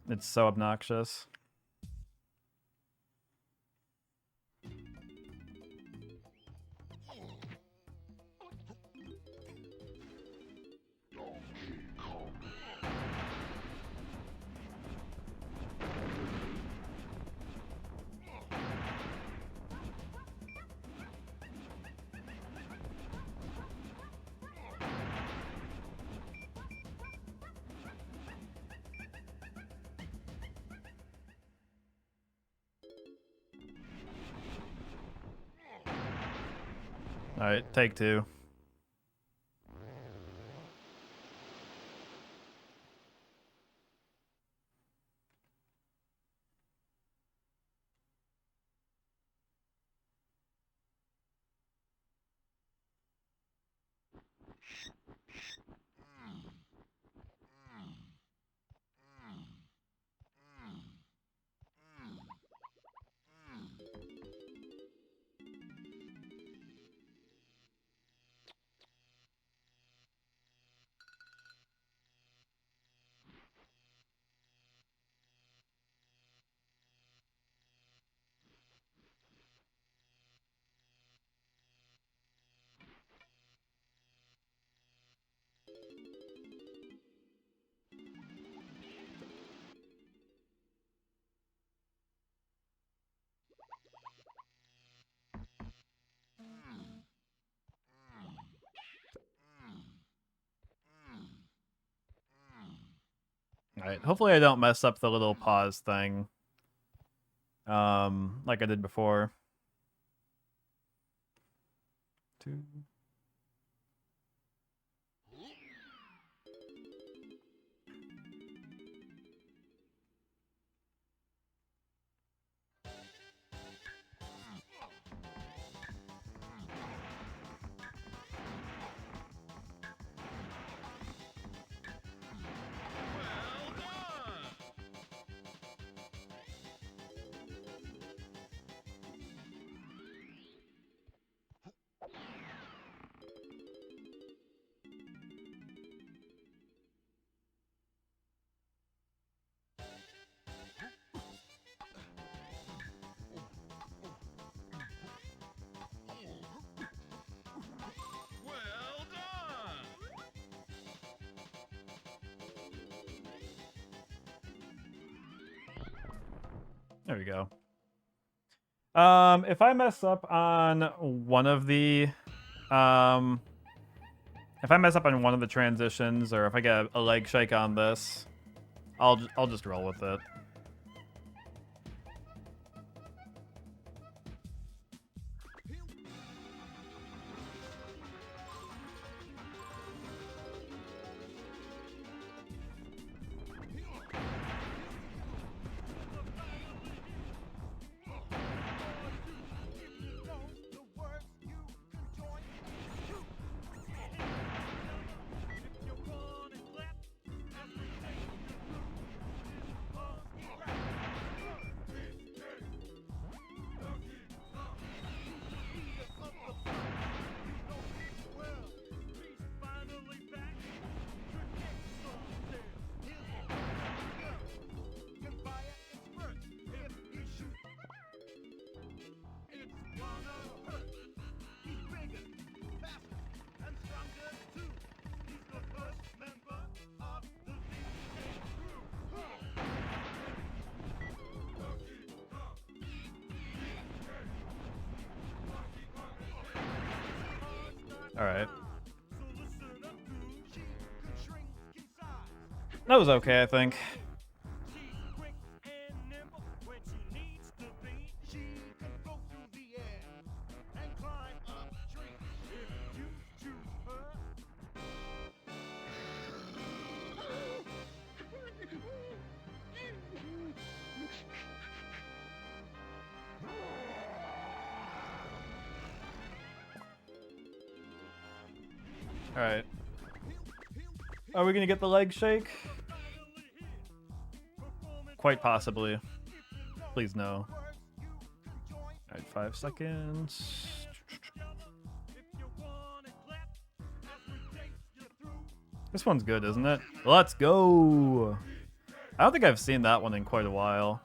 It's so obnoxious. All right, take two. All right, hopefully I don't mess up the little pause thing. Like I did before. Two. There we go. If I mess up on one of the, if I mess up on one of the transitions, or if I get a leg shake on this, I'll just roll with it. All right. That was okay, I think. All right. Are we gonna get the leg shake? Quite possibly. Please no. All right, 5 seconds. This one's good, isn't it? Let's go. I don't think I've seen that one in quite a while.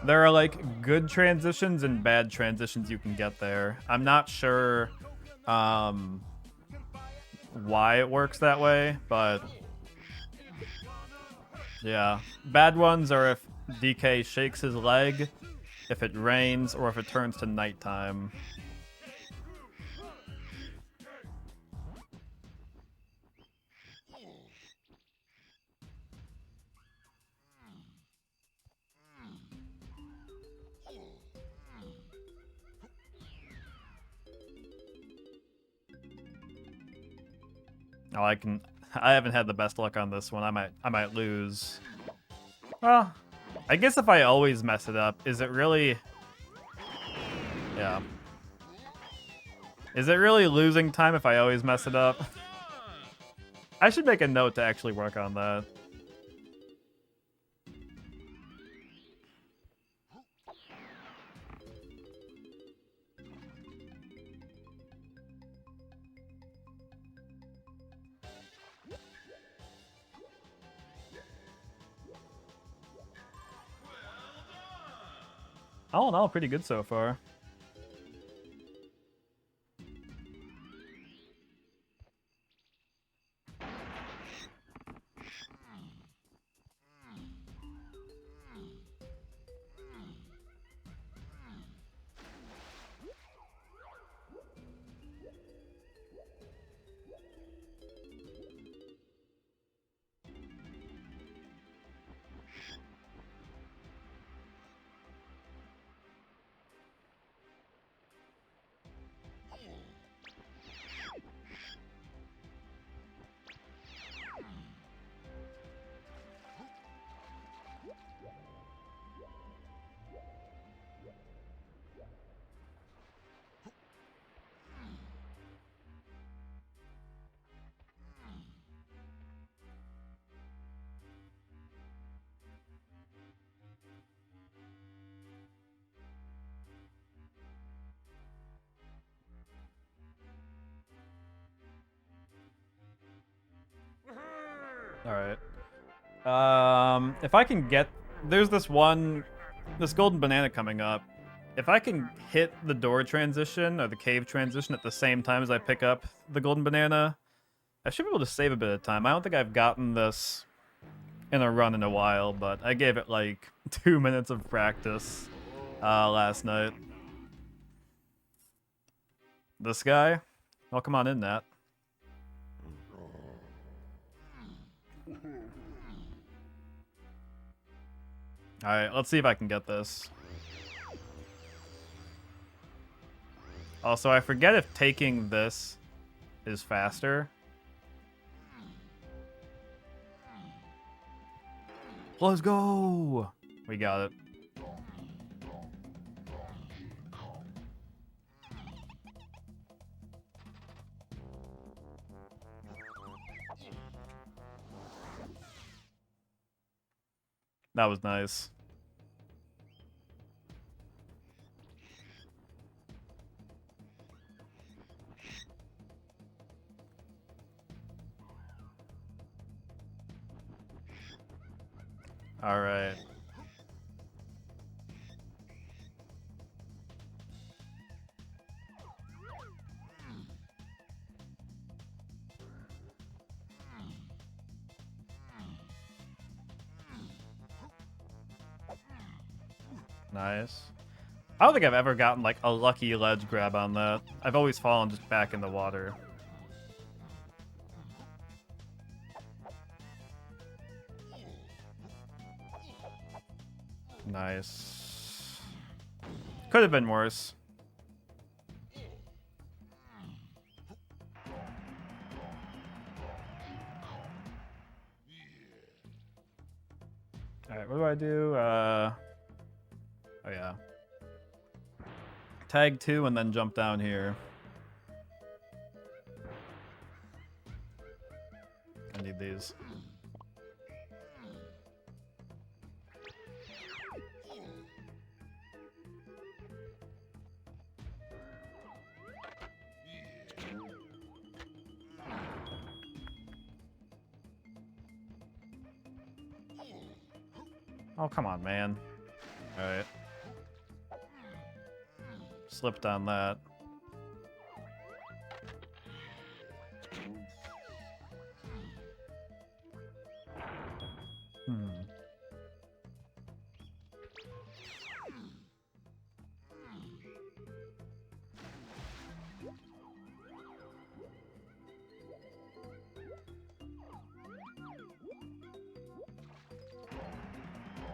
There are like good transitions and bad transitions you can get there. I'm not sure why it works that way, but yeah. Bad ones are if DK shakes his leg, if it rains, or if it turns to nighttime. Oh, I haven't had the best luck on this one. I might lose. Well, I guess if I always mess it up, is it really... Yeah. Is it really losing time if I always mess it up? I should make a note to actually work on that. All in all, pretty good so far. Alright. If I can get... There's this golden banana coming up. If I can hit the door transition or the cave transition at the same time as I pick up the golden banana, I should be able to save a bit of time. I don't think I've gotten this in a run in a while, but I gave it like 2 minutes of practice last night. This guy? Well, come on in, Nat. Alright, let's see if I can get this. Also, I forget if taking this is faster. Let's go! We got it. That was nice. All right. Nice. I don't think I've ever gotten like a lucky ledge grab on that. I've always fallen just back in the water. Nice. Could have been worse. Alright, what do I do? Oh yeah. Tag 2 and then jump down here. I need these. Oh, come on, man. Alright. Slipped on that.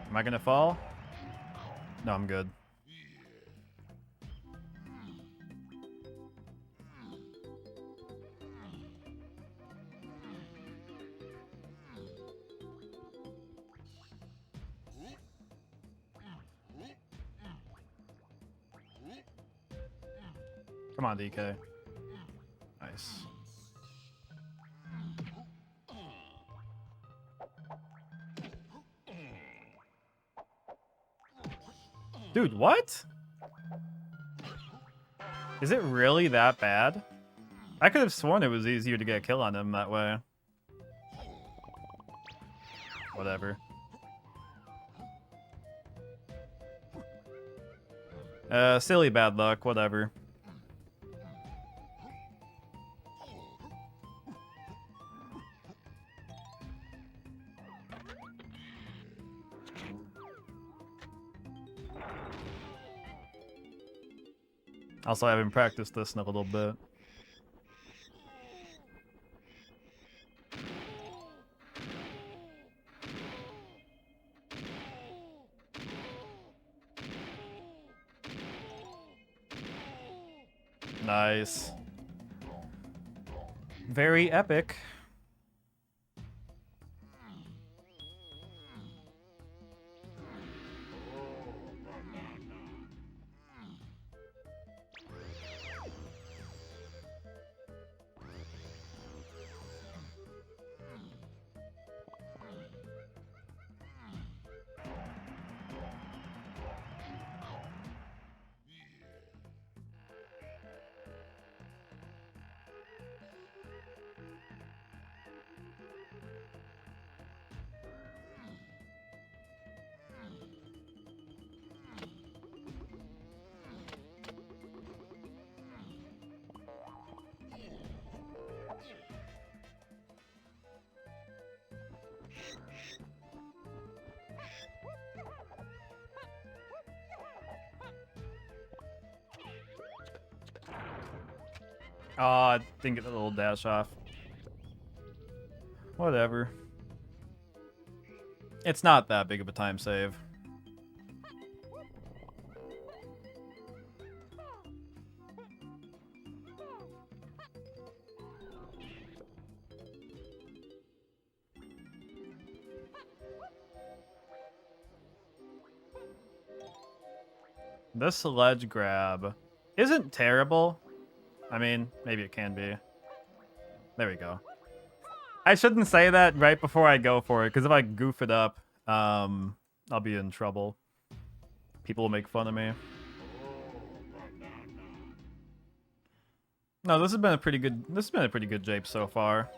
Am I gonna fall? No, I'm good. Come on, DK. Nice. Dude, what? Is it really that bad? I could have sworn it was easier to get a kill on him that way. Whatever. Silly bad luck, whatever. Also, I haven't practiced this in a little bit. Nice. Very epic. Oh, I didn't get the little dash off. Whatever. It's not that big of a time save. This ledge grab isn't terrible. I mean, maybe it can be. There we go. I shouldn't say that right before I go for it, because if I goof it up, I'll be in trouble. People will make fun of me. No, this has been a pretty good jape so far.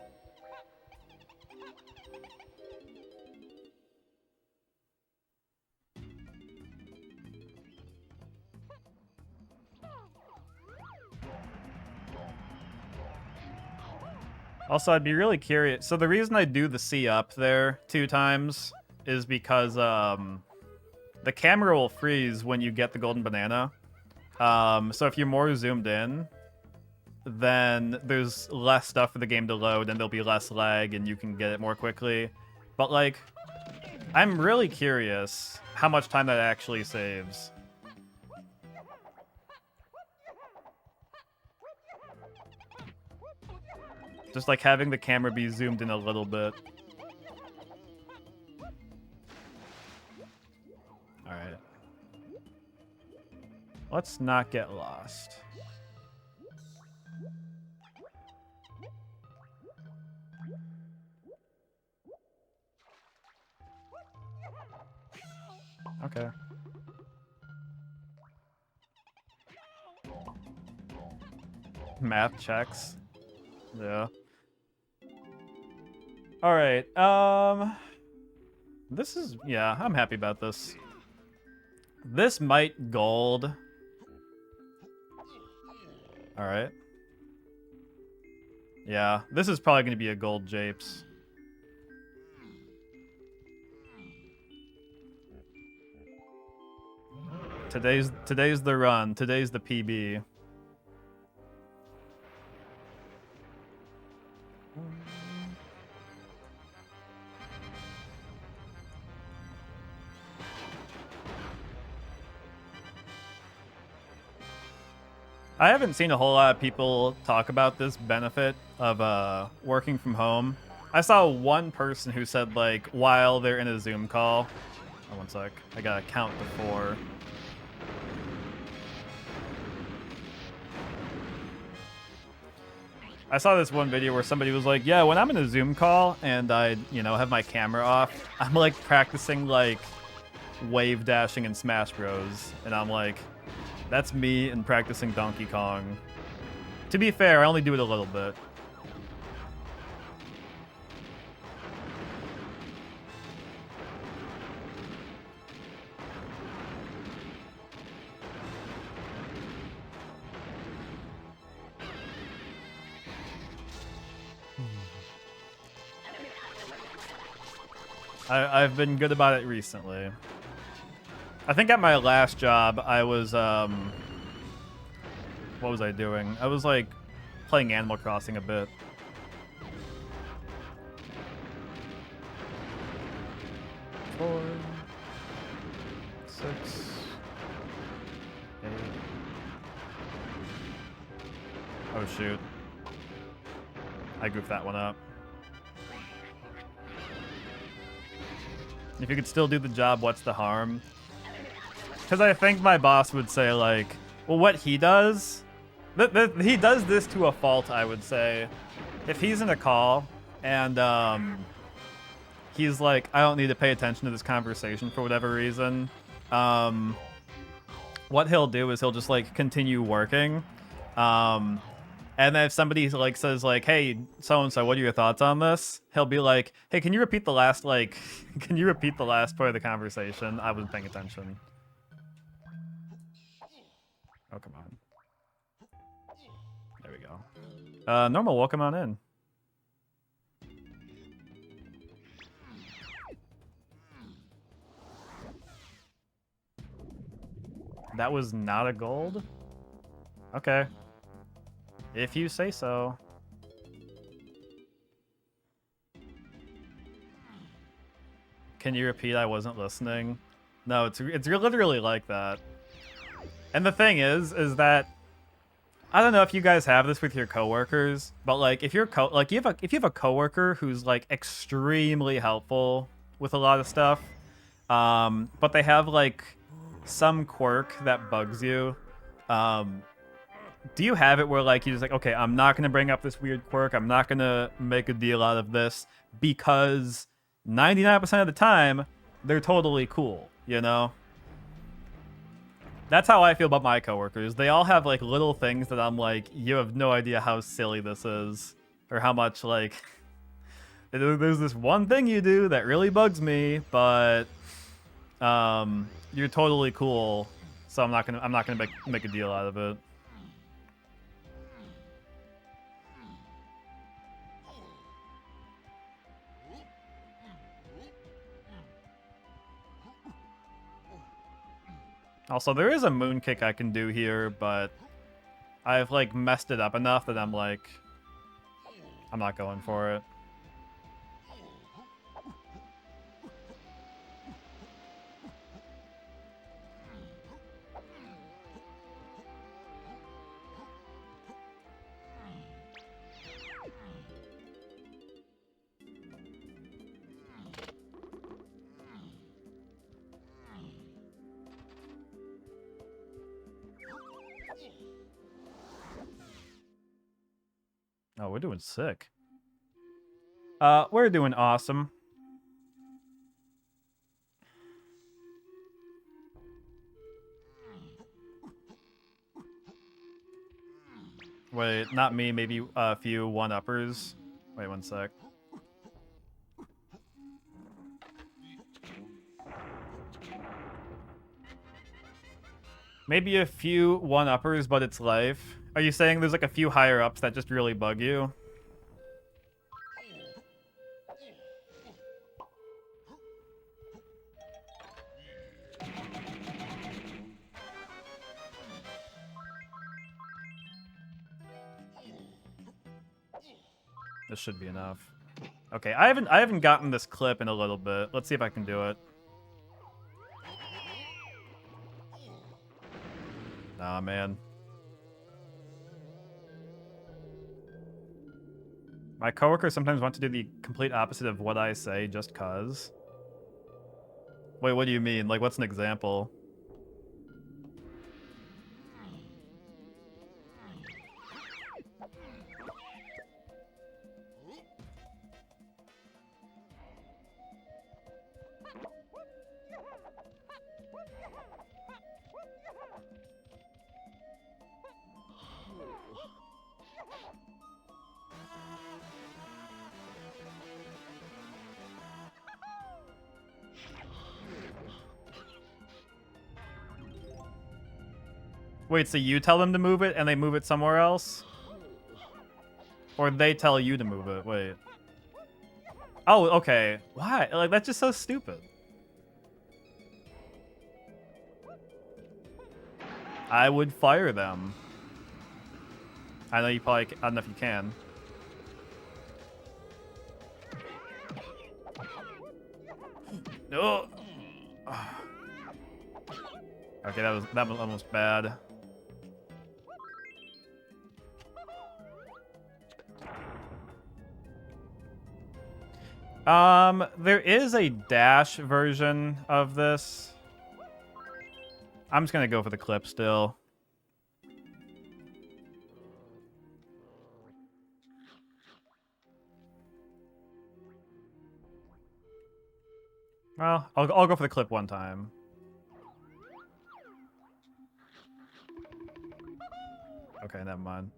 Also, I'd be really curious. So the reason I do the C up there 2 times is because the camera will freeze when you get the golden banana. So if you're more zoomed in, then there's less stuff for the game to load and there'll be less lag and you can get it more quickly. But like, I'm really curious how much time that actually saves. Just like having the camera be zoomed in a little bit. Alright. Let's not get lost. Okay. Math checks. Yeah. All right. This is, yeah, I'm happy about this. This might gold. All right. Yeah, this is probably going to be a gold japes. Today's the run. Today's the PB. I haven't seen a whole lot of people talk about this benefit of working from home. I saw one person who said, like, while they're in a Zoom call. Oh, one sec. I gotta count to 4. I saw this one video where somebody was like, yeah, when I'm in a Zoom call and I, you know, have my camera off, I'm like practicing like wave dashing in Smash Bros. And I'm like, that's me and practicing Donkey Kong. To be fair, I only do it a little bit. I've been good about it recently. I think at my last job, I was, what was I doing? I was, like, playing Animal Crossing a bit. Four, 6, 8. Oh, shoot. I goofed that one up. If you could still do the job, what's the harm? Because I think my boss would say, like, well, what he does, he does this to a fault, I would say. If he's in a call and he's like, I don't need to pay attention to this conversation for whatever reason, what he'll do is he'll just, like, continue working. And then if somebody like says like, hey, so-and-so, what are your thoughts on this? He'll be like, hey, can you repeat the last, like, can you repeat the last part of the conversation? I wasn't paying attention. Oh, come on. There we go. Normal, welcome on in. That was not a gold? Okay. If you say so. Can you repeat? I wasn't listening. No, it's literally like that. And the thing is that I don't know if you guys have this with your coworkers, but like if you're if you have a coworker who's like extremely helpful with a lot of stuff, but they have like some quirk that bugs you. Do you have it where, like, you're just like, okay, I'm not going to bring up this weird quirk. I'm not going to make a deal out of this because 99% of the time, they're totally cool, you know? That's how I feel about my coworkers. They all have, like, little things that I'm like, you have no idea how silly this is. Or how much, like, there's this one thing you do that really bugs me, but you're totally cool. So I'm not gonna make a deal out of it. Also, there is a moonkick I can do here, but I've, like, messed it up enough that I'm like, I'm not going for it. Oh, we're doing sick. We're doing awesome. Wait, not me, maybe a few one-uppers. Wait one sec. Maybe a few one-uppers, but it's life. Are you saying there's like a few higher-ups that just really bug you? This should be enough. Okay, I haven't gotten this clip in a little bit. Let's see if I can do it. Nah, man. My coworkers sometimes want to do the complete opposite of what I say just cuz. Wait, what do you mean? Like, what's an example? Wait, so you tell them to move it and they move it somewhere else? Or they tell you to move it? Wait. Oh, okay. Why? Like, that's just so stupid. I would fire them. I know you probably... I don't know if you can. No. Okay, that was almost bad. There is a dash version of this. I'm just gonna go for the clip still. Well, I'll go for the clip one time. Okay, never mind.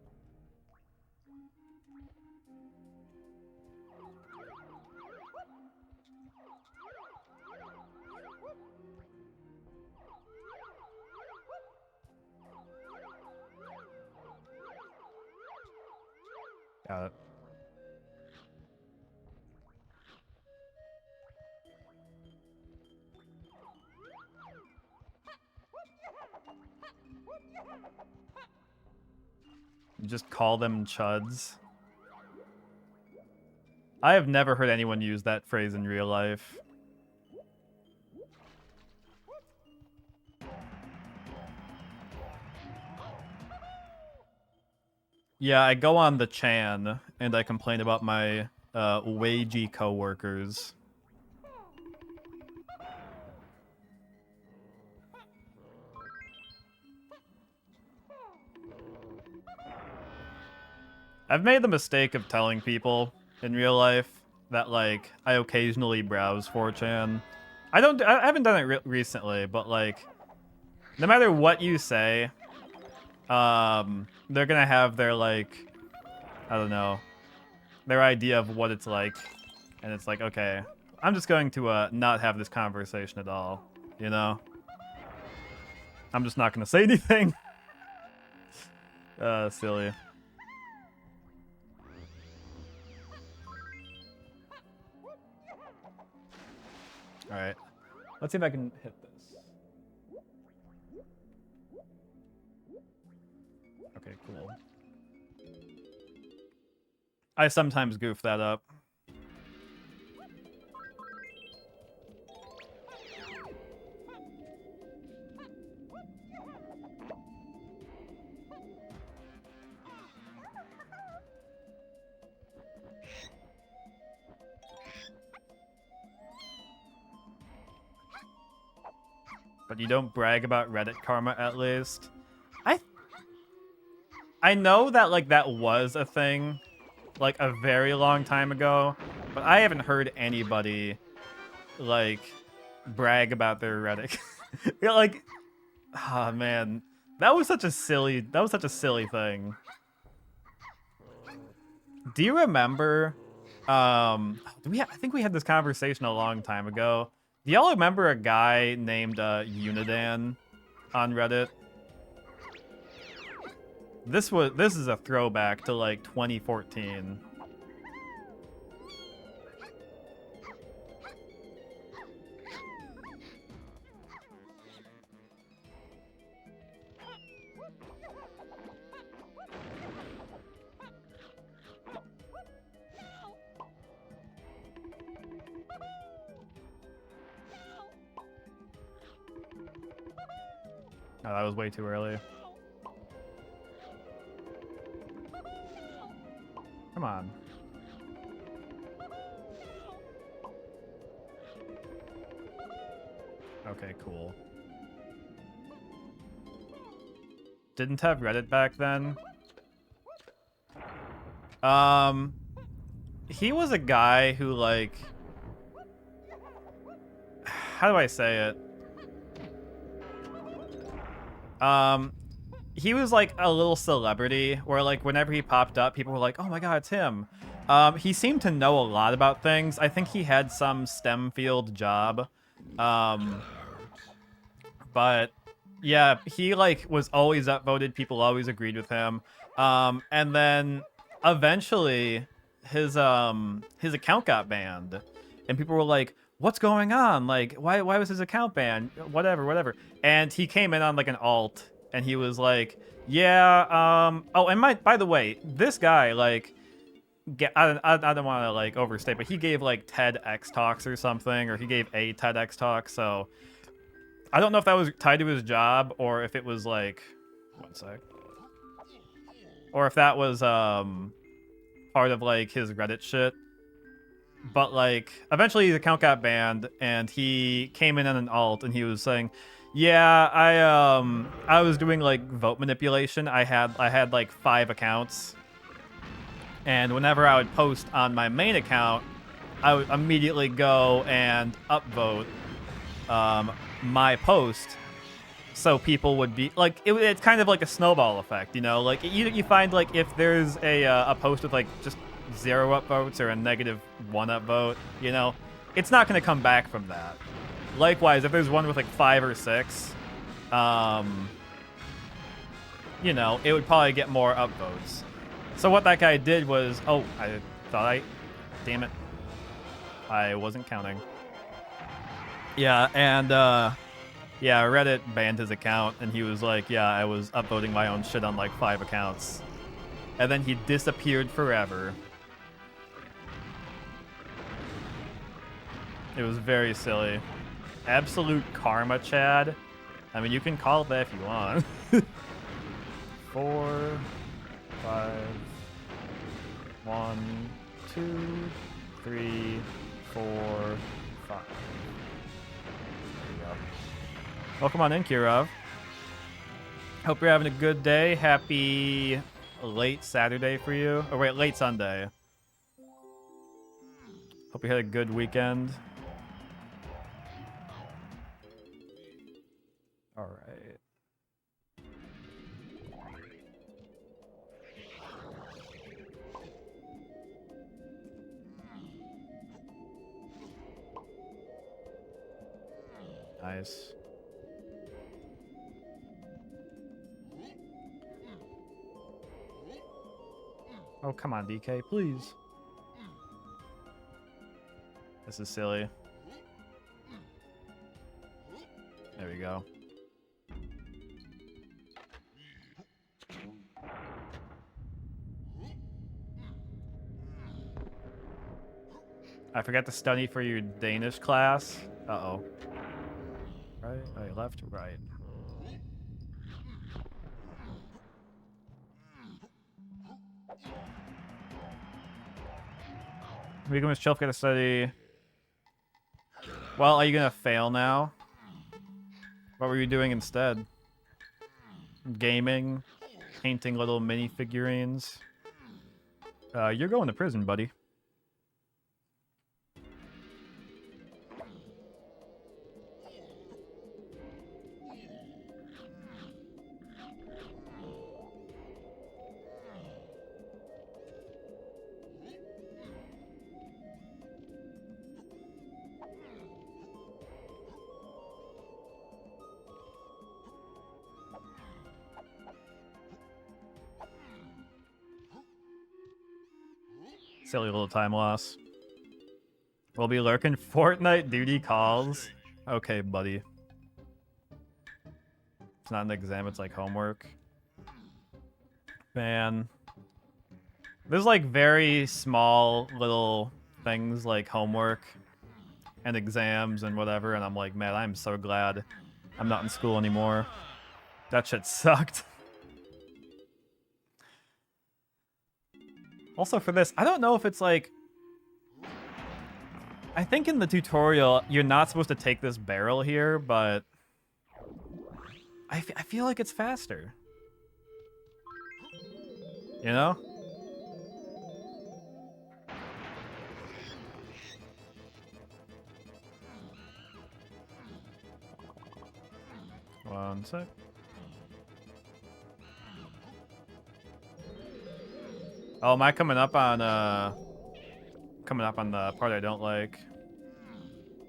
Got it. You just call them chuds. I have never heard anyone use that phrase in real life. Yeah, I go on the Chan and I complain about my wagey coworkers. I've made the mistake of telling people in real life that, like, I occasionally browse 4chan. I haven't done it recently, but, like, no matter what you say, they're gonna have their, like, I don't know, their idea of what it's like. And it's like, okay, I'm just going to not have this conversation at all, you know? I'm just not gonna say anything. Silly. Alright. Let's see if I can hit this. Okay, cool. I sometimes goof that up. But you don't brag about Reddit karma, at least. I know that, like, that was a thing, like, a very long time ago, but I haven't heard anybody, like, brag about their Reddit. You're like, ah, oh, man, that was such a silly thing. Do you remember, I think we had this conversation a long time ago. Do y'all remember a guy named Unidan on Reddit? This is a throwback to like 2014. Oh, that was way too early. Come on. Okay, cool. Didn't have Reddit back then. He was a guy who, like... How do I say it? He was like a little celebrity where like whenever he popped up, people were like, oh my god, it's him. He seemed to know a lot about things. I think he had some STEM field job. But yeah, he like was always upvoted. People always agreed with him. And then eventually his account got banned and people were like, what's going on? Like, why was his account banned? Whatever. And he came in on like an alt, and he was like, yeah, oh, and by the way, this guy, like, I don't want to like overstate, but he gave like TEDx talks or something, or he gave a TEDx talk. So I don't know if that was tied to his job or if it was like, one sec, or if that was part of like his Reddit shit. But like eventually his account got banned and he came in on an alt and he was saying, yeah, I was doing like vote manipulation. I had like 5 accounts, and whenever I would post on my main account, I would immediately go and upvote my post, so people would be like, it's kind of like a snowball effect, you know? Like you find like if there's a post with like just 0 upvotes or a -1 upvote, you know, it's not going to come back from that. Likewise, if there's one with like 5 or 6, you know, it would probably get more upvotes. So what that guy did was, oh, damn it, I wasn't counting. Yeah, and yeah, Reddit banned his account, and he was like, yeah, I was upvoting my own shit on like 5 accounts. And then he disappeared forever. It was very silly. Absolute karma, Chad. I mean, you can call it that if you want. 4, 5, 1, 2, 3, 4, 5. There you go. Welcome on in, Kirov. Hope you're having a good day. Happy late Saturday for you. Oh, wait, late Sunday. Hope you had a good weekend. All right. Nice. Oh, come on, DK, please. This is silly. There we go. I forgot to study for your Danish class. Uh-oh. Right, left, right. We can just chill, get a study. Well, are you gonna fail now? What were you doing instead? Gaming? Painting little mini figurines? You're going to prison, buddy. Silly little time loss. We'll be lurking Fortnite duty calls. Okay, buddy. It's not an exam, it's like homework. Man. There's like very small little things like homework and exams and whatever, and I'm like, man, I'm so glad I'm not in school anymore. That shit sucked. Also for this, I don't know if it's like... I think in the tutorial, you're not supposed to take this barrel here, but... I feel like it's faster. You know? One sec. Oh, am I coming up on the part I don't like?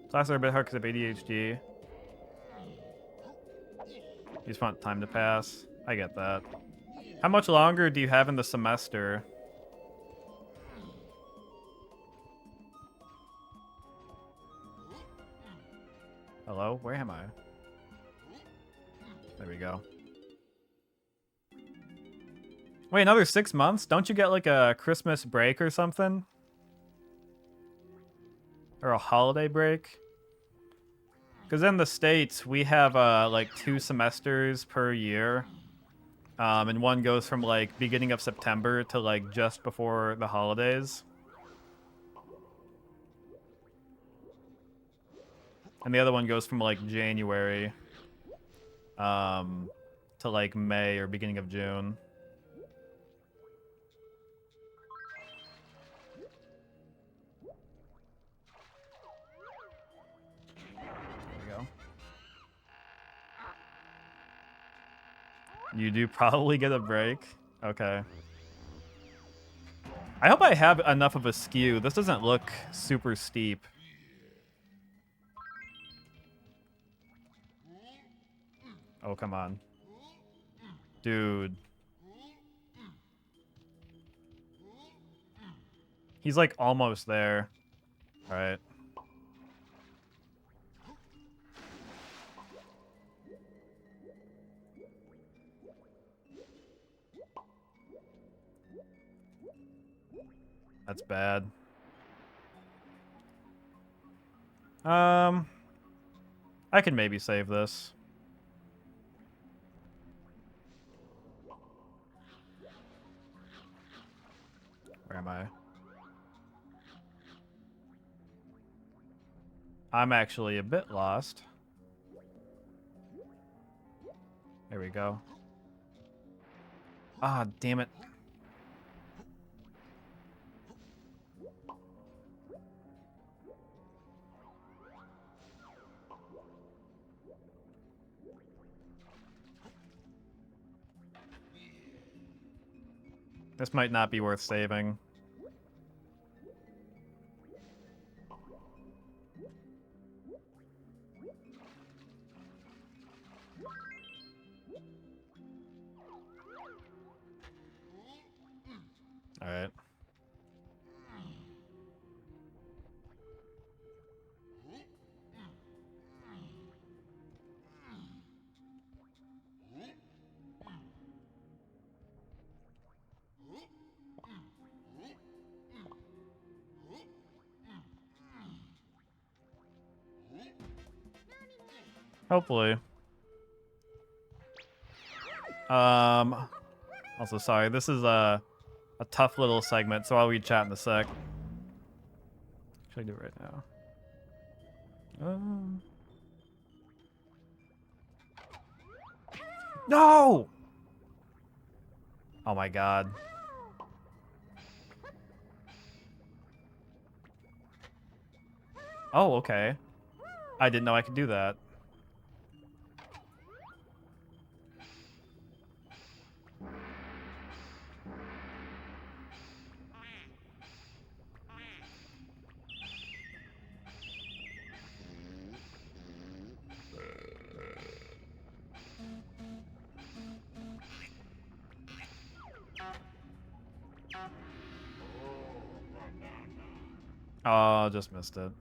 Classes are a bit hard because of ADHD. You just want time to pass. I get that. How much longer do you have in the semester? Hello? Where am I? There we go. Wait, another 6 months? Don't you get like a Christmas break or something? Or a holiday break? Because in the States, we have like 2 semesters per year. And one goes from like beginning of September to like just before the holidays. And the other one goes from like January to like May or beginning of June. You do probably get a break. Okay. I hope I have enough of a skew. This doesn't look super steep. Oh, come on. Dude. He's like almost there. All right. That's bad. I can maybe save this. Where am I? I'm actually a bit lost. There we go. Ah, damn it. This might not be worth saving. All right. Hopefully. Also, sorry, this is a tough little segment, so I'll read chat in a sec. Should I do it right now? No! Oh my god. Oh, okay. I didn't know I could do that. Oh, just missed it.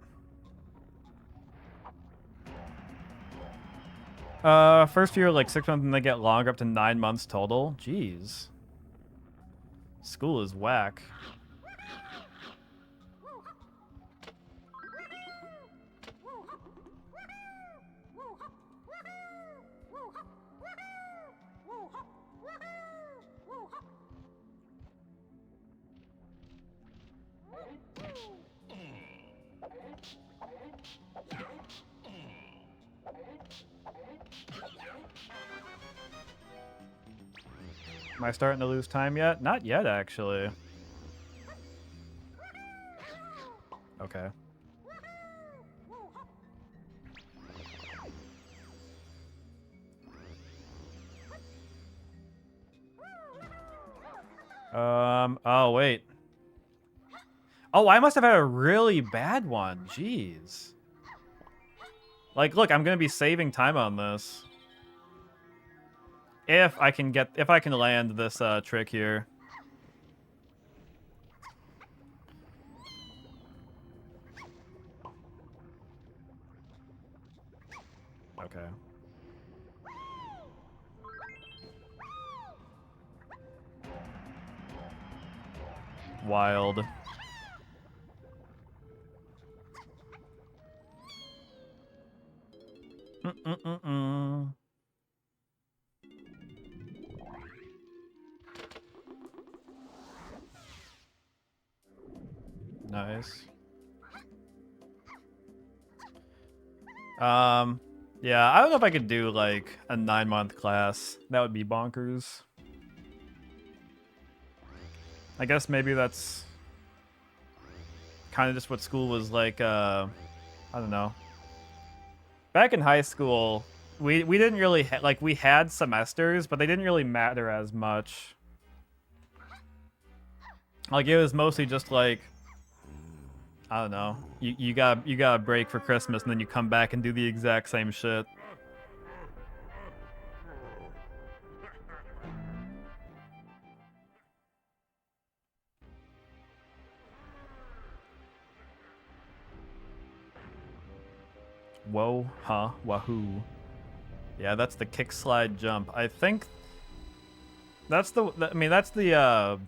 First year like 6 months, and they get longer, up to 9 months total. Jeez. School is whack. Am I starting to lose time yet? Not yet, actually. Okay. Oh, wait. Oh, I must have had a really bad one. Jeez. Like, look, I'm gonna be saving time on this. If I can land this trick here. Okay. Wild. Nice. Yeah, I don't know if I could do like a 9-month class. That would be bonkers. I guess maybe that's kind of just what school was like. I don't know. Back in high school, we didn't really like, we had semesters, but they didn't really matter as much. Like, it was mostly just like, I don't know. You got a break for Christmas, and then you come back and do the exact same shit. Whoa, huh, wahoo. Yeah, that's the kick slide jump. I think that's that's the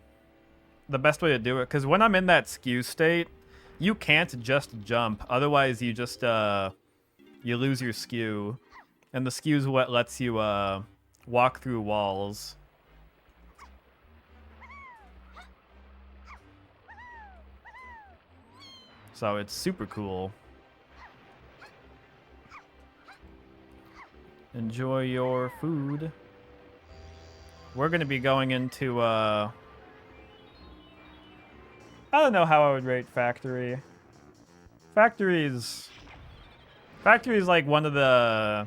best way to do it, because when I'm in that skew state, you can't just jump. Otherwise, you just you lose your skew, and the skew is what lets you walk through walls. So it's super cool. Enjoy your food. We're gonna be going into I don't know how I would rate Factory. Factory's like one of the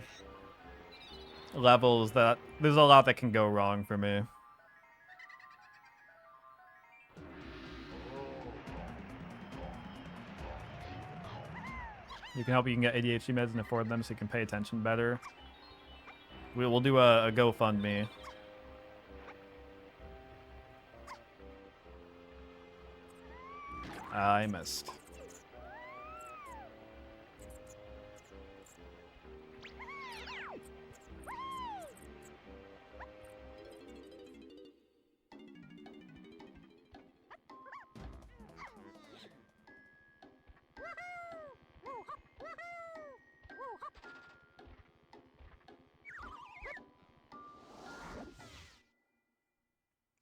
levels that there's a lot that can go wrong for me. You can get ADHD meds and afford them so you can pay attention better. We'll do a GoFundMe. I missed.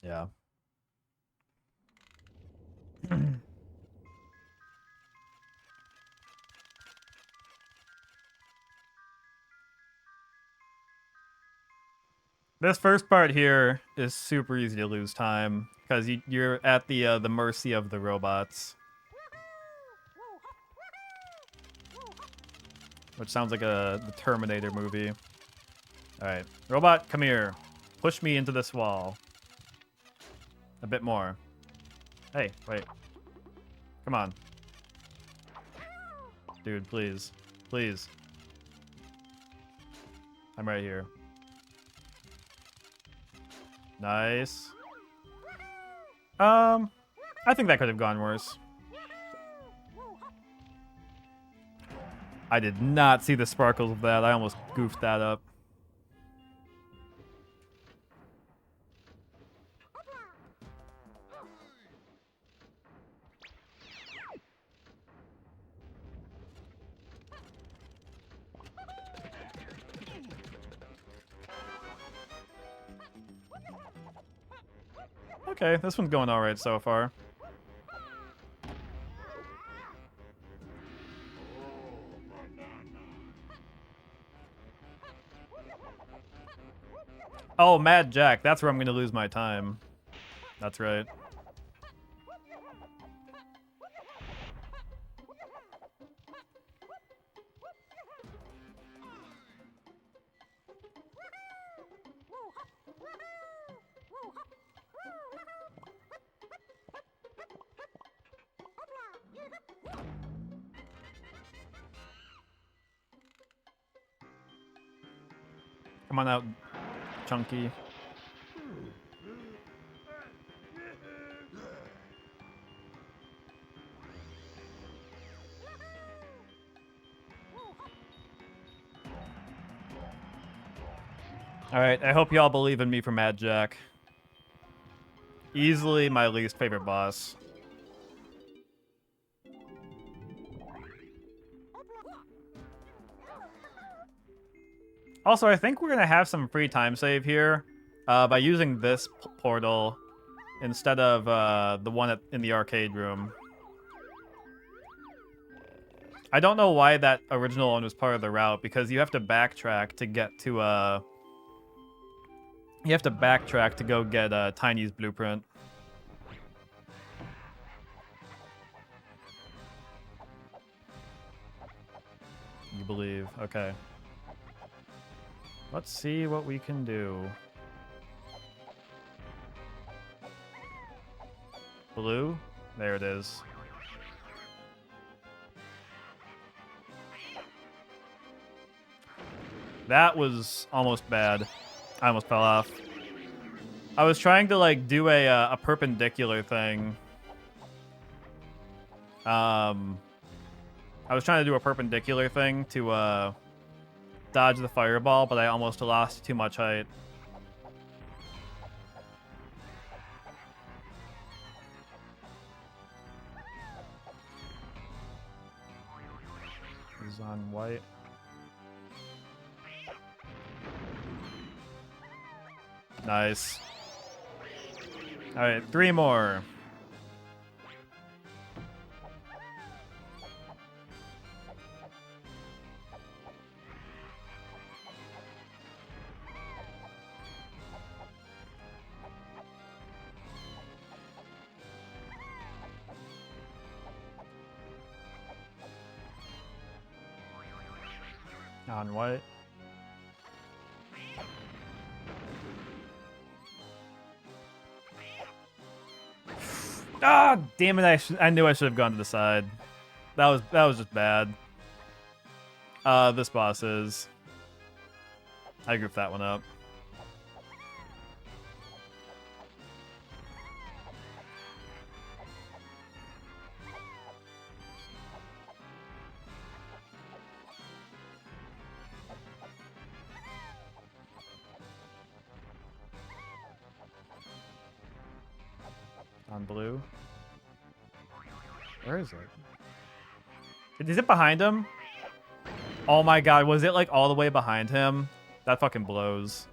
Yeah. This first part here is super easy to lose time because you're at the mercy of the robots, which sounds like the Terminator movie. All right, robot, come here. Push me into this wall. A bit more. Hey, wait. Come on. Dude, please. Please. I'm right here. Nice. I think that could have gone worse. I did not see the sparkles of that. I almost goofed that up. Okay, this one's going all right so far. Oh, Mad Jack. That's where I'm going to lose my time. That's right. Come on out, Chunky. Alright, I hope y'all believe in me for Mad Jack. Easily my least favorite boss. Also, I think we're going to have some free time save here by using this portal instead of the one in the arcade room. I don't know why that original one was part of the route, because you have to backtrack to get to you have to backtrack to go get Tiny's blueprint. You believe. Okay. Let's see what we can do. Blue? There it is. That was almost bad. I almost fell off. I was trying to like do a perpendicular thing. I was trying to do a perpendicular thing to dodge the fireball, but I almost lost too much height. He's on white. Nice. Alright, 3 more. On white. Ah, damn it! I knew I should have gone to the side. That was just bad. This boss is. I grouped that one up. On blue. Where is it? Is it behind him? Oh my god, was it like all the way behind him? That fucking blows.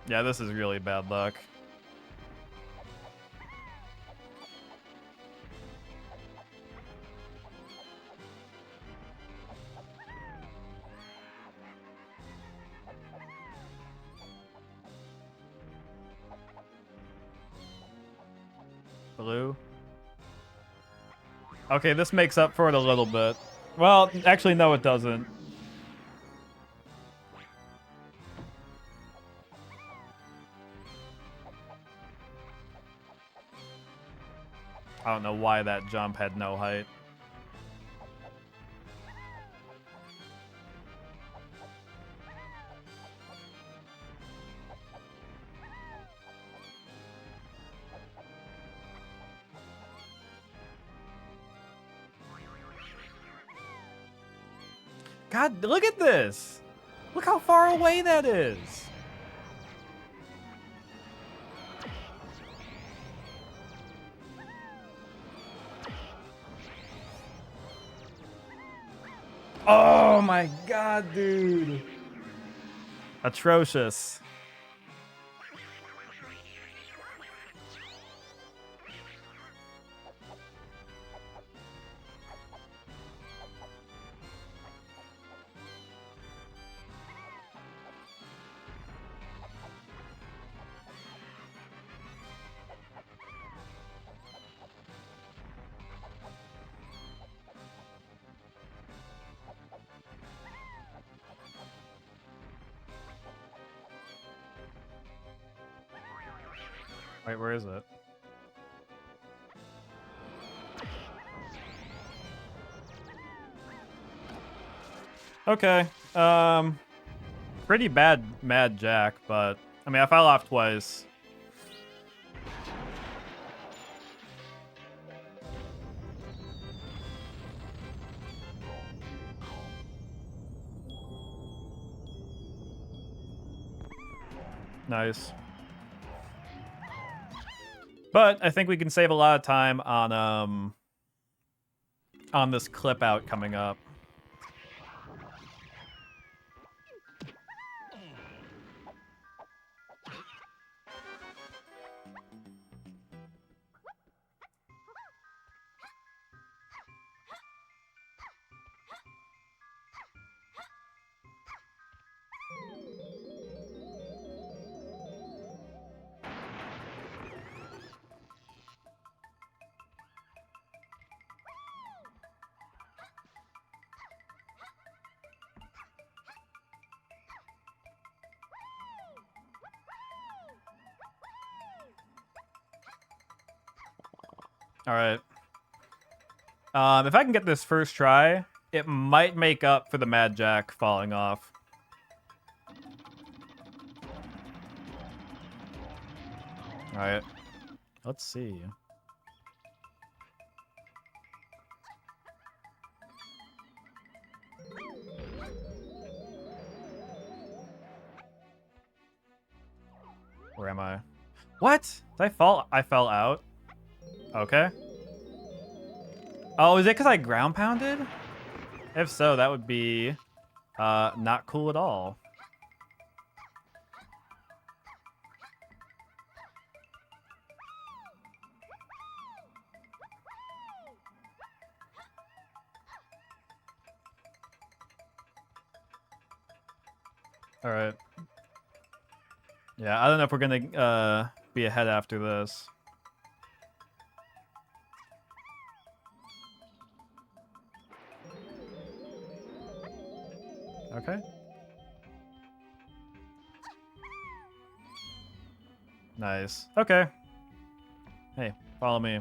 Yeah, this is really bad luck. Blue. Okay, this makes up for it a little bit. Well, actually, no, it doesn't. I don't know why that jump had no height. God, look at this. Look how far away that is. Oh my God, dude. Atrocious. Wait, where is it? Okay. Pretty bad Mad Jack, but I mean, I fell off twice. Nice. But I think we can save a lot of time on this clip out coming up. All right. If I can get this first try, it might make up for the Mad Jack falling off. All right. Let's see. Where am I? What? Did I fall? I fell out. Okay. Oh, is it because I ground pounded? If so, that would be not cool at all. All right. Yeah, I don't know if we're gonna be ahead after this. Okay. Nice. Okay. Hey, follow me.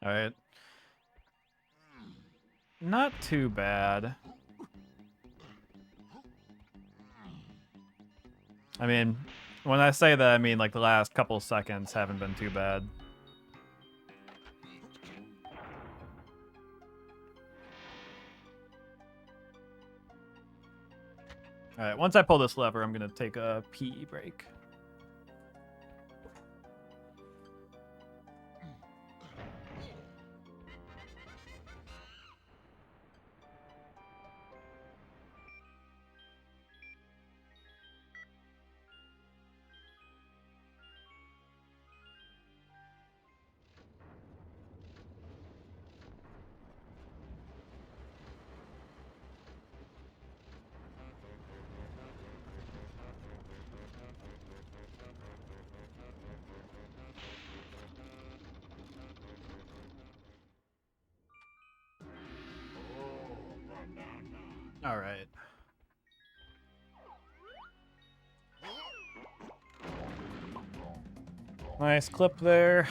All right. Not too bad. I mean, when I say that, I mean like the last couple seconds haven't been too bad. All right, once I pull this lever, I'm gonna take a pee break. All right. Nice clip there.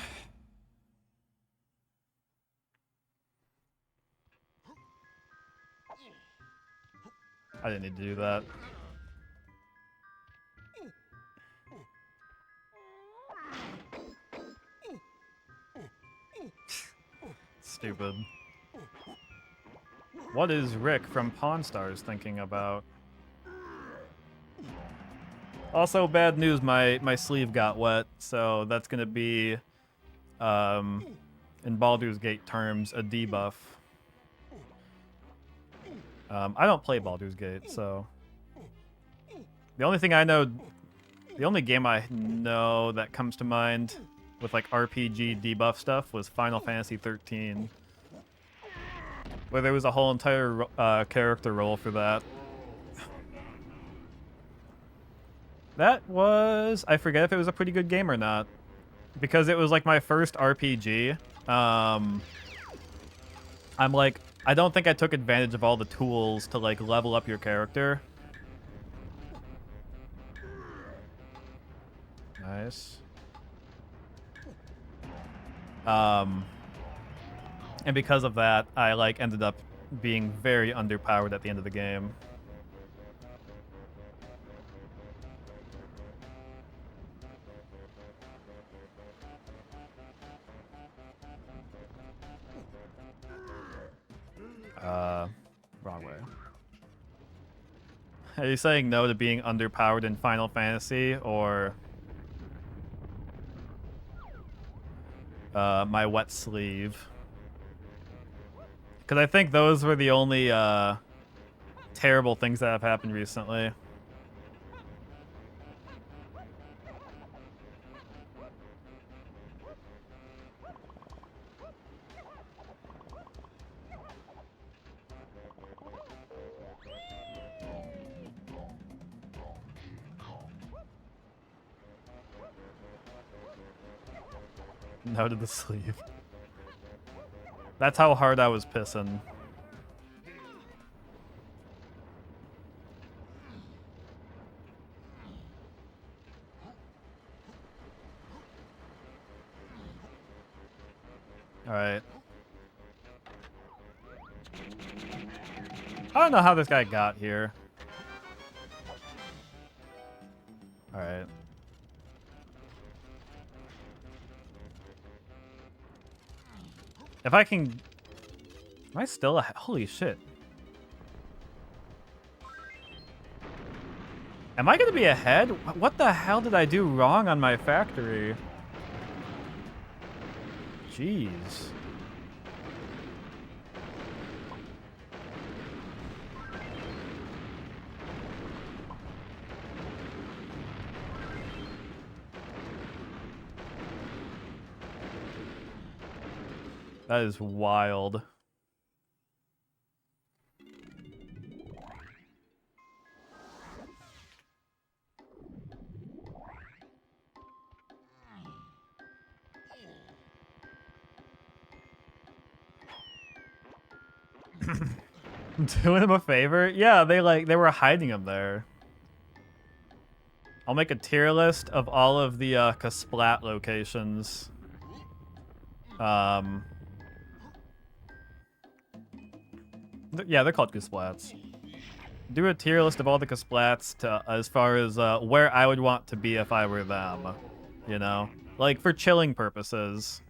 I didn't need to do that. Stupid. What is Rick from Pawn Stars thinking about? Also, bad news, my sleeve got wet, so that's gonna be, in Baldur's Gate terms, a debuff. I don't play Baldur's Gate, so... The only thing I know... The only game I know that comes to mind with, like, RPG debuff stuff was Final Fantasy 13. Where there was a whole entire character role for that. That was... I forget if it was a pretty good game or not. Because it was, like, my first RPG. I'm like... I don't think I took advantage of all the tools to, like, level up your character. Nice. And because of that, I, like, ended up being very underpowered at the end of the game. Wrong way. Are you saying no to being underpowered in Final Fantasy, or my wet sleeve? Because I think those were the only terrible things that have happened recently. No to the sleeve. That's how hard I was pissing. Alright. I don't know how this guy got here. Alright. If I can... Am I still... Holy shit. Am I going to be ahead? What the hell did I do wrong on my factory? Jeez. That is wild. Doing him a favor? Yeah, they were hiding him there. I'll make a tier list of all of the Kasplat locations. Yeah, they're called Kasplats. Do a tier list of all the Kasplats to, as far as where I would want to be if I were them. You know? Like, for chilling purposes.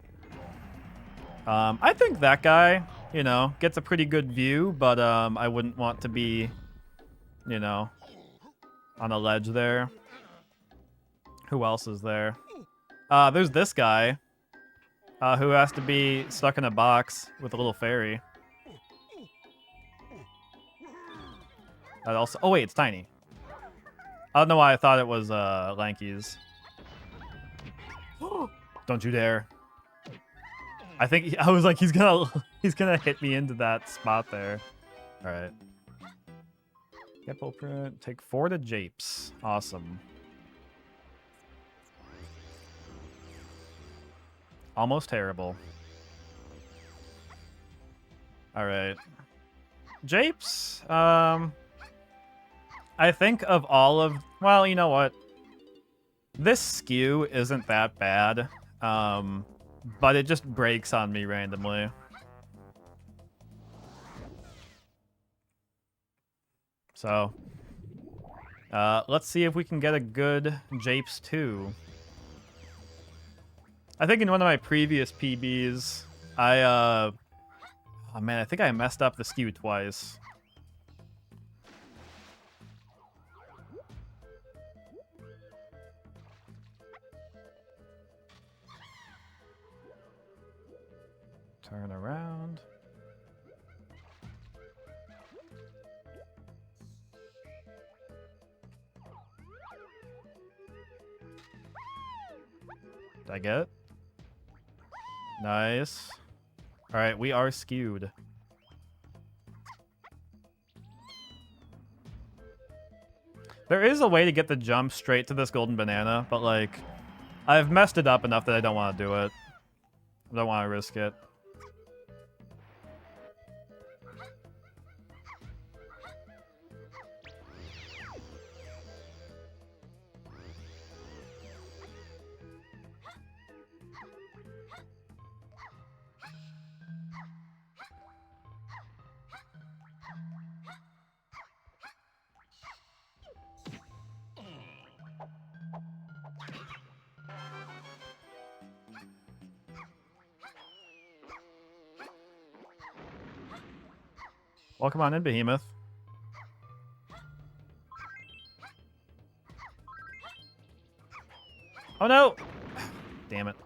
I think that guy, you know, gets a pretty good view, but I wouldn't want to be, you know, on a ledge there. Who else is there? There's this guy who has to be stuck in a box with a little fairy. That also... Oh, wait, it's tiny. I don't know why I thought it was Lanky's. Don't you dare. I was like, he's gonna hit me into that spot there. All right. Get blueprint. Take 4 to Japes. Awesome. Almost terrible. All right. Japes. I think of all of... Well, you know what? This skew isn't that bad. But it just breaks on me randomly. So, let's see if we can get a good Japes 2. I think in one of my previous PBs, oh man, I think I messed up the skew twice. Turn around. Did I get it? Nice. All right, we are skewed. There is a way to get the jump straight to this golden banana, but like, I've messed it up enough that I don't want to do it. I don't want to risk it. Welcome on in, Behemoth. Oh no! Damn it.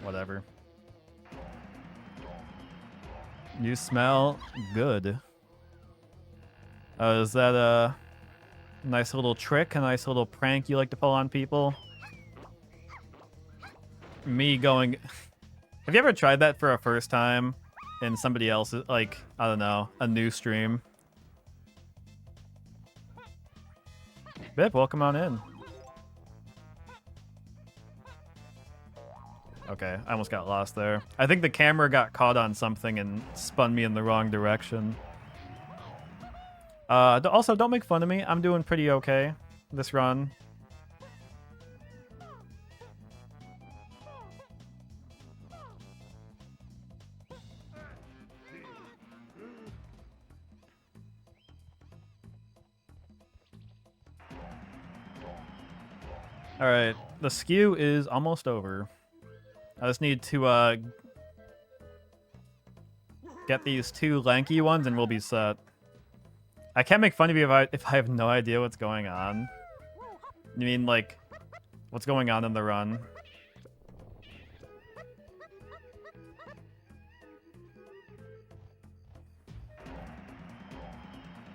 Whatever. You smell good. Is that a nice little trick, a nice little prank you like to pull on people? Me going... Have you ever tried that for a first time? In somebody else's, like, I don't know, a new stream. Bip, welcome on in. Okay, I almost got lost there. I think the camera got caught on something and spun me in the wrong direction. Also, don't make fun of me. I'm doing pretty okay this run. Alright, the skew is almost over. I just need to get these 2 lanky ones and we'll be set. I can't make fun of you if I have no idea what's going on. You mean, like, what's going on in the run?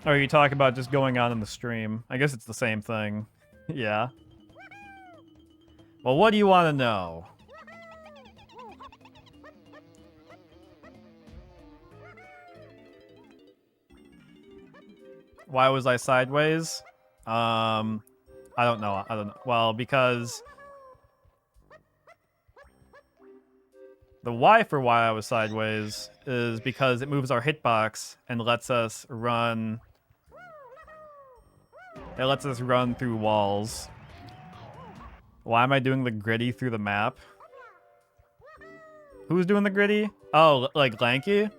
Or are you talking about just going on in the stream? I guess it's the same thing. Yeah. Well, what do you want to know? Why was I sideways? I don't know. I don't know. Well, because the why for why I was sideways is because it moves our hitbox and lets us run. It lets us run through walls. Why am I doing the gritty through the map? Who's doing the gritty? Oh, like Lanky?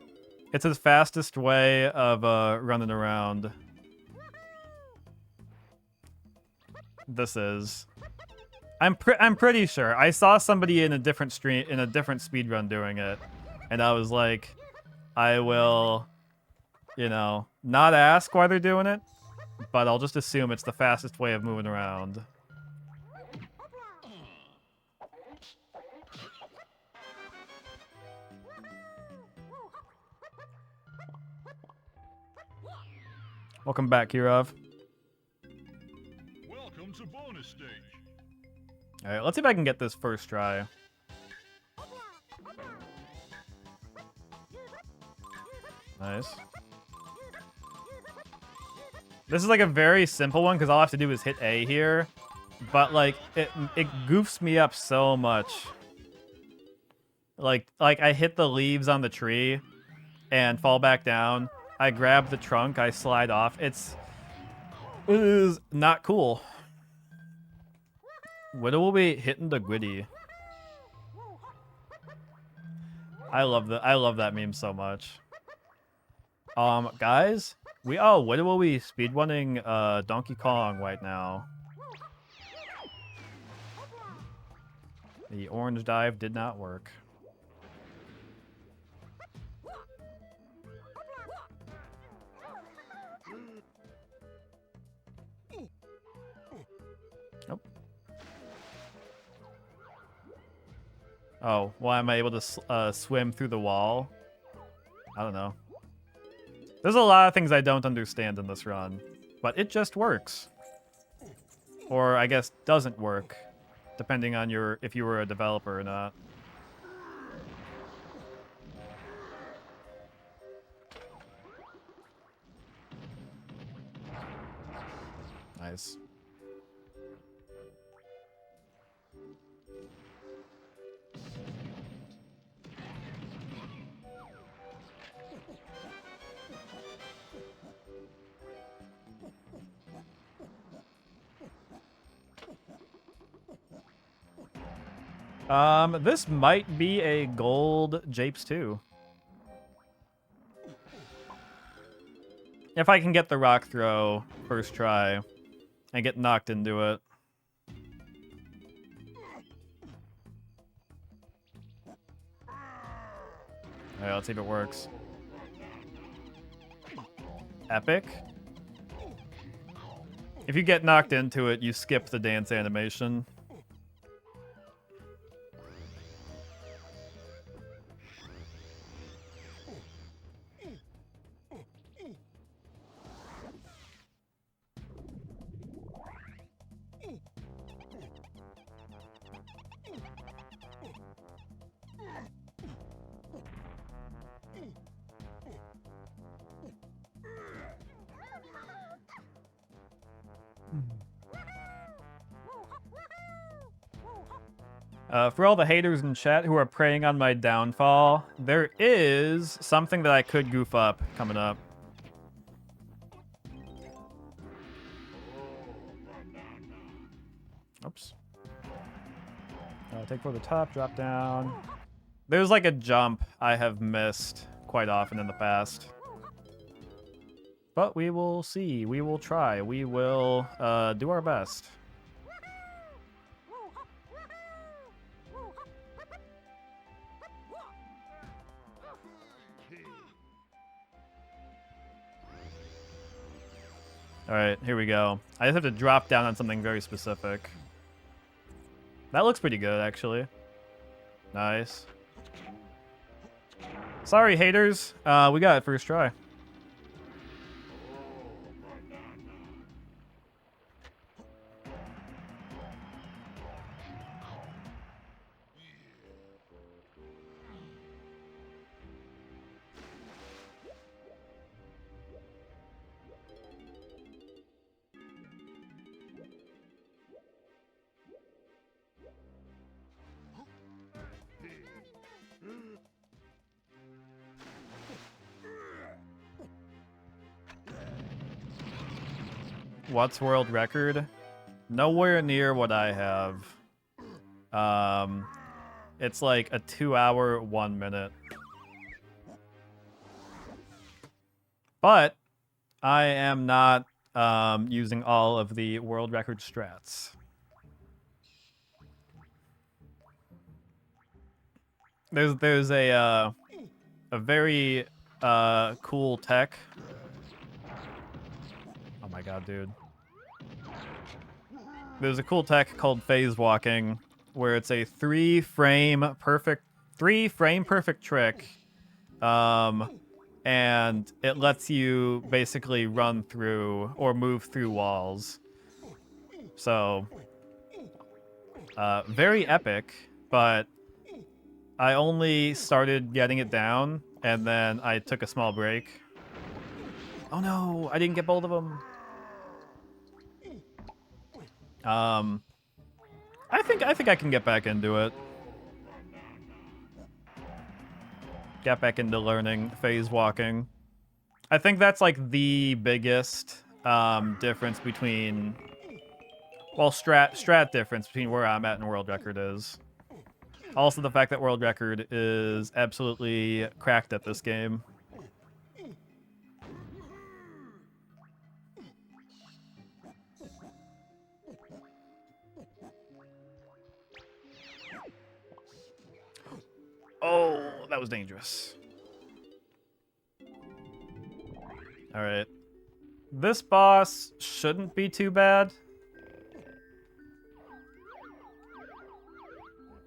It's his fastest way of running around. This is. I'm pretty sure. I saw somebody in a different stream, in a different speedrun doing it. And I was like, I will, you know, not ask why they're doing it, but I'll just assume it's the fastest way of moving around. Welcome back, Kirov. Welcome to bonus stage. Alright, let's see if I can get this first try. Nice. This is like a very simple one because all I have to do is hit A here. But like it goofs me up so much. Like I hit the leaves on the tree and fall back down. I grab the trunk, I slide off. It is not cool. Widow will be hitting the Gwitty. I love that meme so much. Guys, Widow will be speedrunning Donkey Kong right now. The orange dive did not work. Nope. Oh, why am I able to swim through the wall? I don't know. There's a lot of things I don't understand in this run, but it just works. Or I guess doesn't work, depending on if you were a developer or not. Nice. This might be a gold Japes 2. If I can get the rock throw first try and get knocked into it. Alright, let's see if it works. Epic. If you get knocked into it, you skip the dance animation. For all the haters in chat who are preying on my downfall, there is something that I could goof up coming up. Oops. Take for the top, drop down. There's like a jump I have missed quite often in the past. But we will see. We will try. We will do our best. Alright, here we go. I just have to drop down on something very specific. That looks pretty good, actually. Nice. Sorry, haters. We got it first try. What's world record? Nowhere near what I have. It's like a 2 hour, 1 minute. But I am not using all of the world record strats. There's a very cool tech. Oh my god, dude. There's a cool tech called phase walking, where it's a 3-frame perfect trick, and it lets you basically run through or move through walls. So, very epic, but I only started getting it down, and then I took a small break. Oh no, I didn't get both of them. I think I can get back into it. Get back into learning phase walking. I think that's like the biggest difference between, well, strat difference between where I'm at and world record is. Also the fact that world record is absolutely cracked at this game. Oh, that was dangerous. All right. This boss shouldn't be too bad.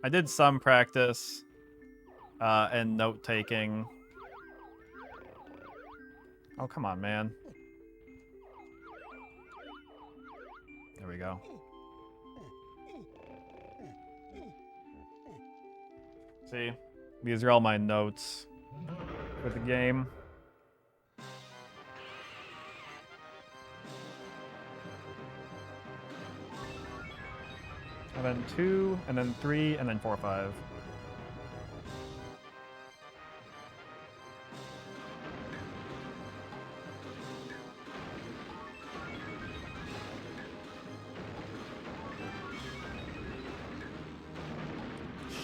I did some practice and note-taking. Oh, come on, man. There we go. See? These are all my notes for the game. And then 2, and then 3, and then 4, 5.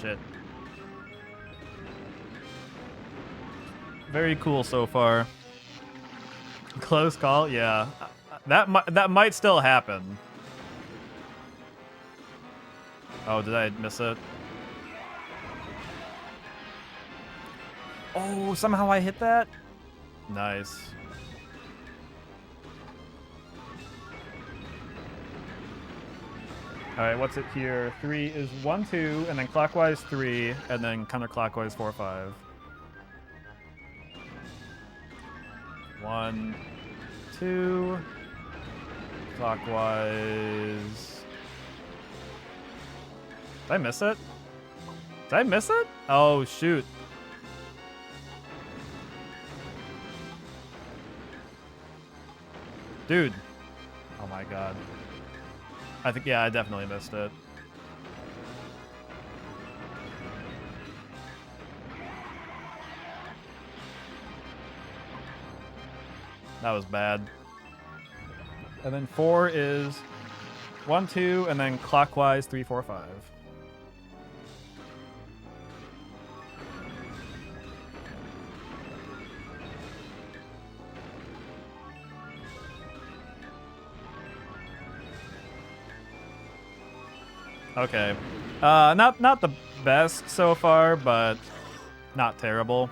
Shit. Very cool so far. Close call? Yeah. That might still happen. Oh, did I miss it? Oh, somehow I hit that? Nice. Alright, what's it here? 3 is 1, 2, and then clockwise 3, and then counterclockwise 4, 5. 1, 2, clockwise. Did I miss it? Did I miss it? Oh, shoot. Dude. Oh my god. I think, yeah, I definitely missed it. That was bad. And then 4 is 1, 2, and then clockwise 3, 4, 5. Okay. Not the best so far, but not terrible.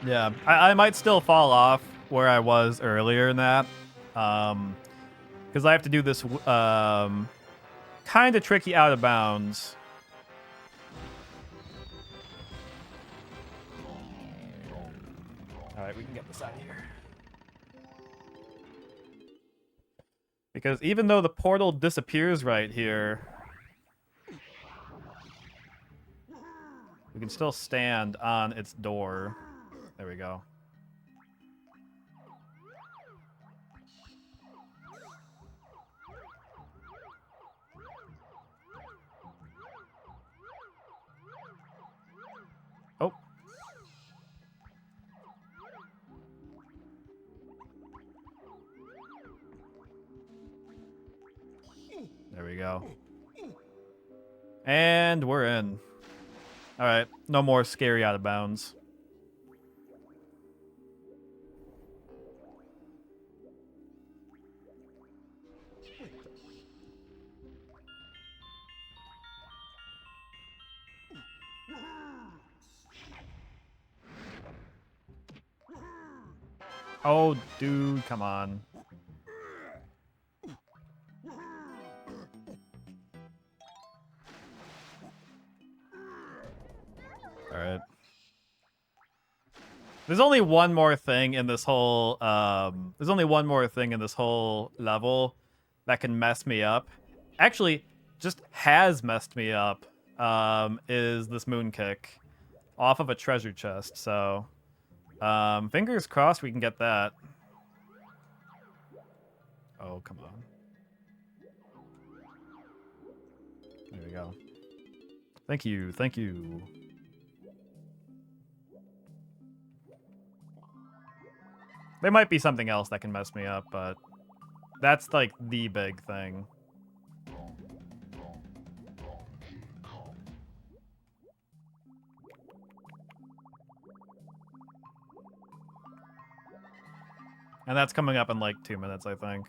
Yeah, I might still fall off where I was earlier in that, because I have to do this kind of tricky out of bounds. All right, we can get this out of here. Because even though the portal disappears right here, we can still stand on its door. There we go. Oh. There we go. And we're in. All right, no more scary out of bounds. Oh, dude, come on. All right. There's only one more thing in this whole there's only one more thing in this whole level that can mess me up. Actually, just has messed me up. Is this moonkick off of a treasure chest. So, fingers crossed we can get that. Oh, come on. There we go. Thank you, thank you. There might be something else that can mess me up, but that's like the big thing. And that's coming up in like 2 minutes, I think.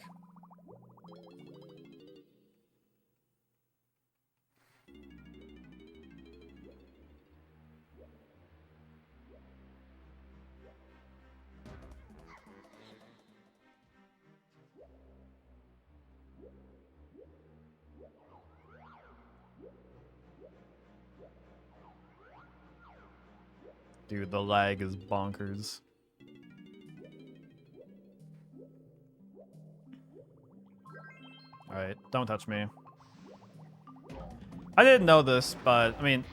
Dude, the lag is bonkers. Alright, don't touch me. I didn't know this, but, I mean,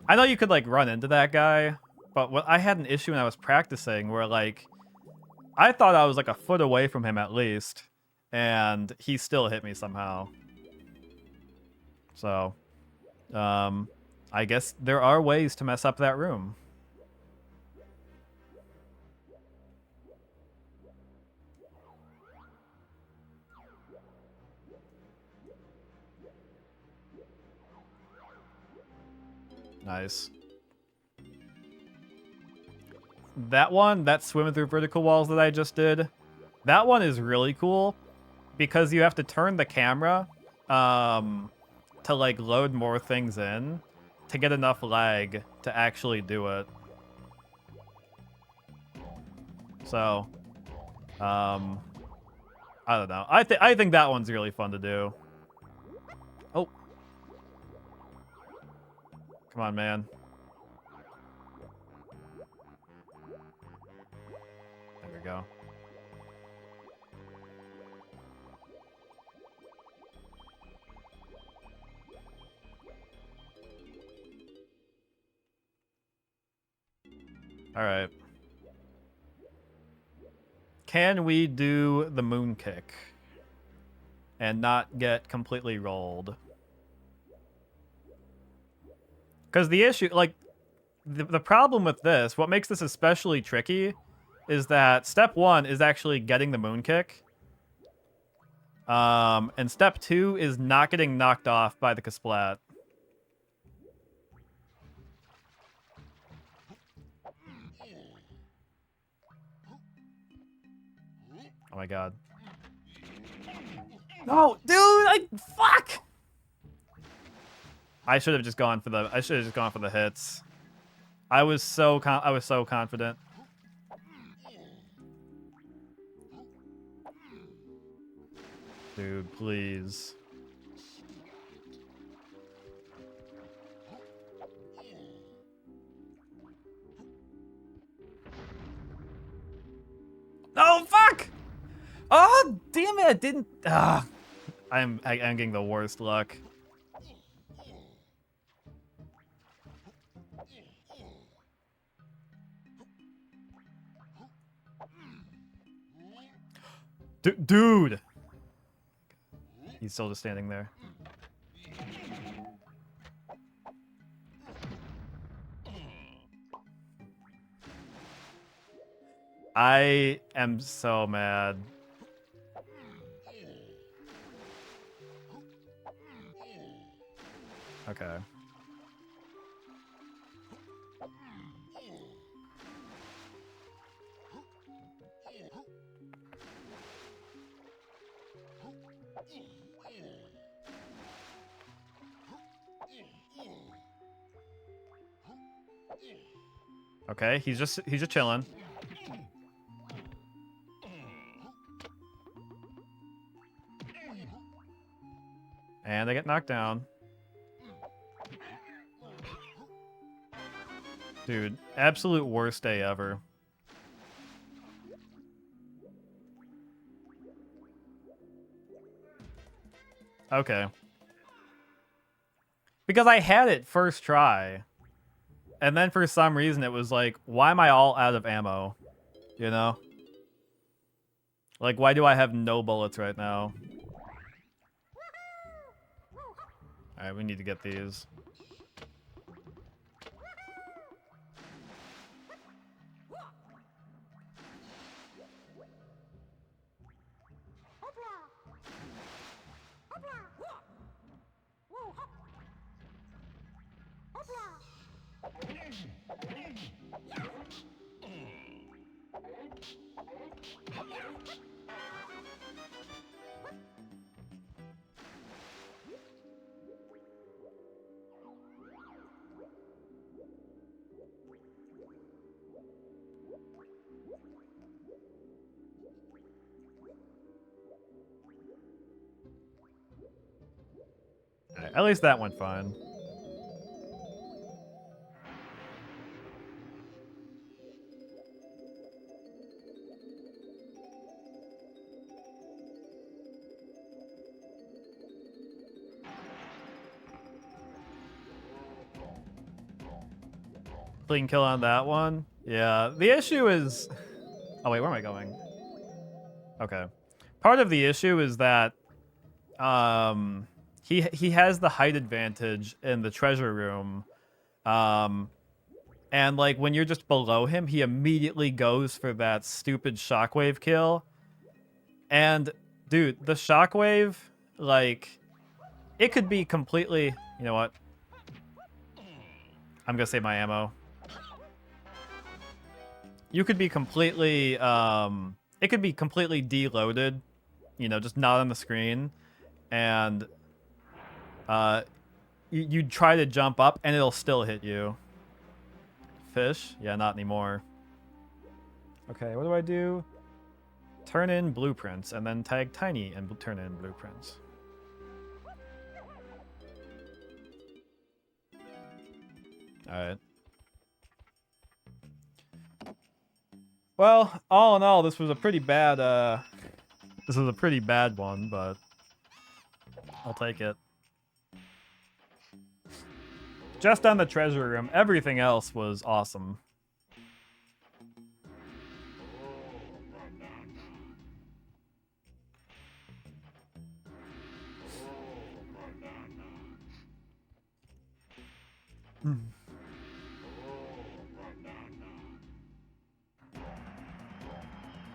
I know you could, like, run into that guy, but I had an issue when I was practicing where, like, I thought I was, like, a foot away from him at least, and he still hit me somehow. So, I guess there are ways to mess up that room. Nice. That one, that swimming through vertical walls that I just did, that one is really cool because you have to turn the camera to like load more things in to get enough lag to actually do it. So, I don't know. I think that one's really fun to do. Oh. Come on, man. There we go. All right. Can we do the moon kick and not get completely rolled? Because the issue, like, the problem with this, what makes this especially tricky, is that step 1 is actually getting the moon kick. And step 2 is not getting knocked off by the kasplat. Oh my god. No, dude, fuck! I should have just gone for the hits. I was so confident. Dude, please. Oh fuck! Oh damn it! I didn't. I'm getting the worst luck. Dude! He's still just standing there. I am so mad. Okay. Okay, he's just chilling. And they get knocked down. Dude, absolute worst day ever. Okay. Because I had it first try. And then for some reason it was like, why am I all out of ammo? You know? Like, why do I have no bullets right now? Alright, we need to get these. Right, at least that went fine. Clean kill on that one. Yeah, the issue is... Oh, wait, where am I going? Okay. Part of the issue is that he has the height advantage in the treasure room. And, like, when you're just below him, he immediately goes for that stupid shockwave kill. And, dude, the shockwave, like, it could be completely... You know what? I'm gonna save my ammo. You could be completely, it could be completely deloaded, you know, just not on the screen, and you'd try to jump up and it'll still hit you. Fish? Yeah, not anymore. Okay, what do I do? Turn in blueprints and then tag Tiny and turn in blueprints. Alright. Well, all in all, this was a pretty bad, this was a pretty bad one, but I'll take it. Just on the treasure room, everything else was awesome.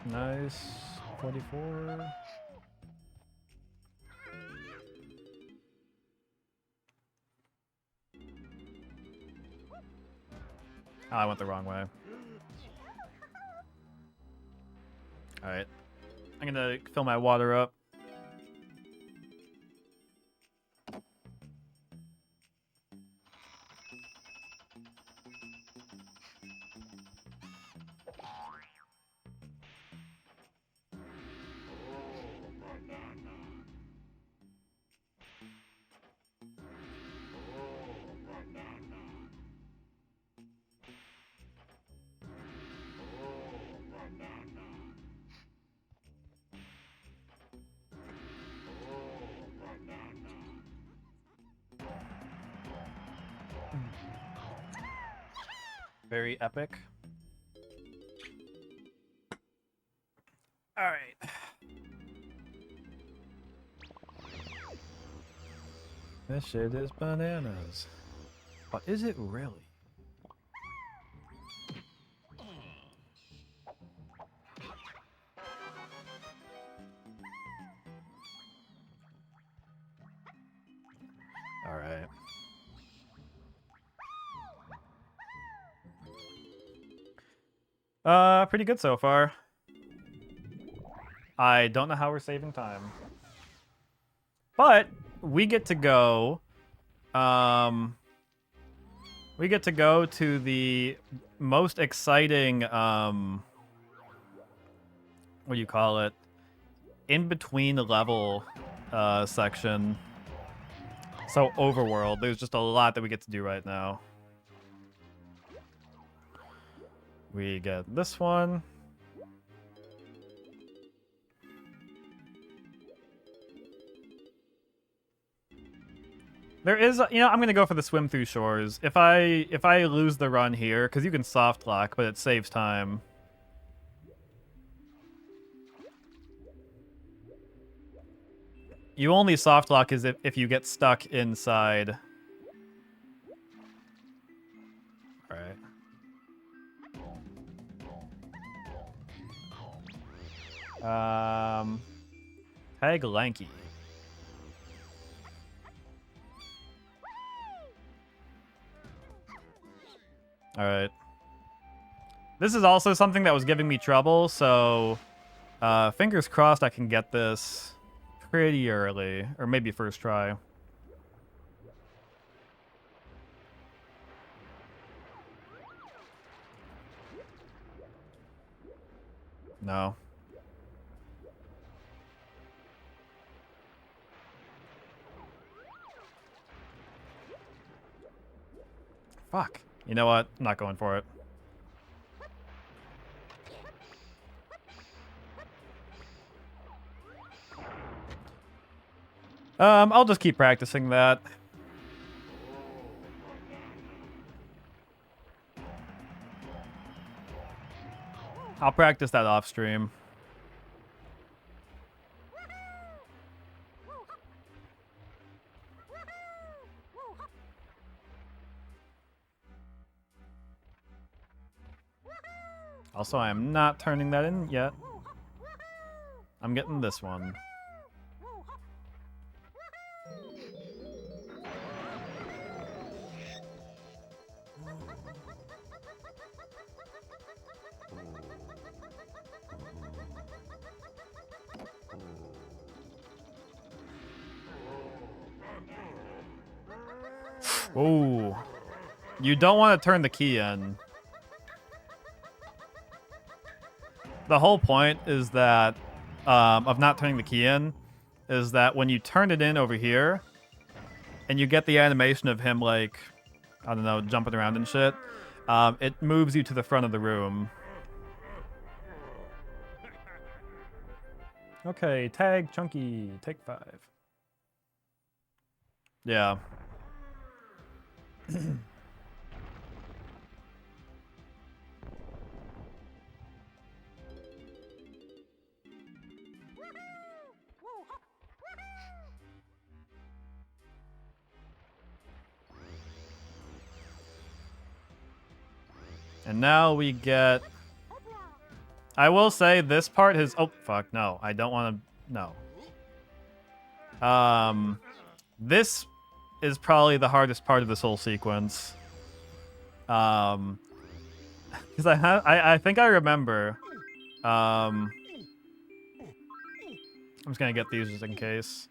Nice. 44. Oh, I went the wrong way. Alright. I'm gonna fill my water up. Very epic. All right. This shit is bananas. But is it really? All right. Pretty good so far. I don't know how we're saving time. But we get to go to the most exciting what do you call it? In between level section. So overworld, there's just a lot that we get to do right now. We get this one. There is, you know, I'm gonna go for the swim through shores. If I lose the run here, because you can soft lock, but it saves time. You only soft lock is if you get stuck inside. All right. Tag Lanky. All right. This is also something that was giving me trouble, so fingers crossed I can get this pretty early, or maybe first try. No. Fuck. You know what? I'm not going for it. I'll just keep practicing that. I'll practice that off stream. Also, I am not turning that in yet. I'm getting this one. Oh, you don't want to turn the key in. The whole point is that, of not turning the key in, is that when you turn it in over here, and you get the animation of him, like, I don't know, jumping around and shit, it moves you to the front of the room. Okay, tag Chunky, take 5. Yeah. And now we get... I will say this part has... Oh, fuck, no. I don't want to... No. This is probably the hardest part of this whole sequence. Because I think I remember... I'm just gonna get these just in case.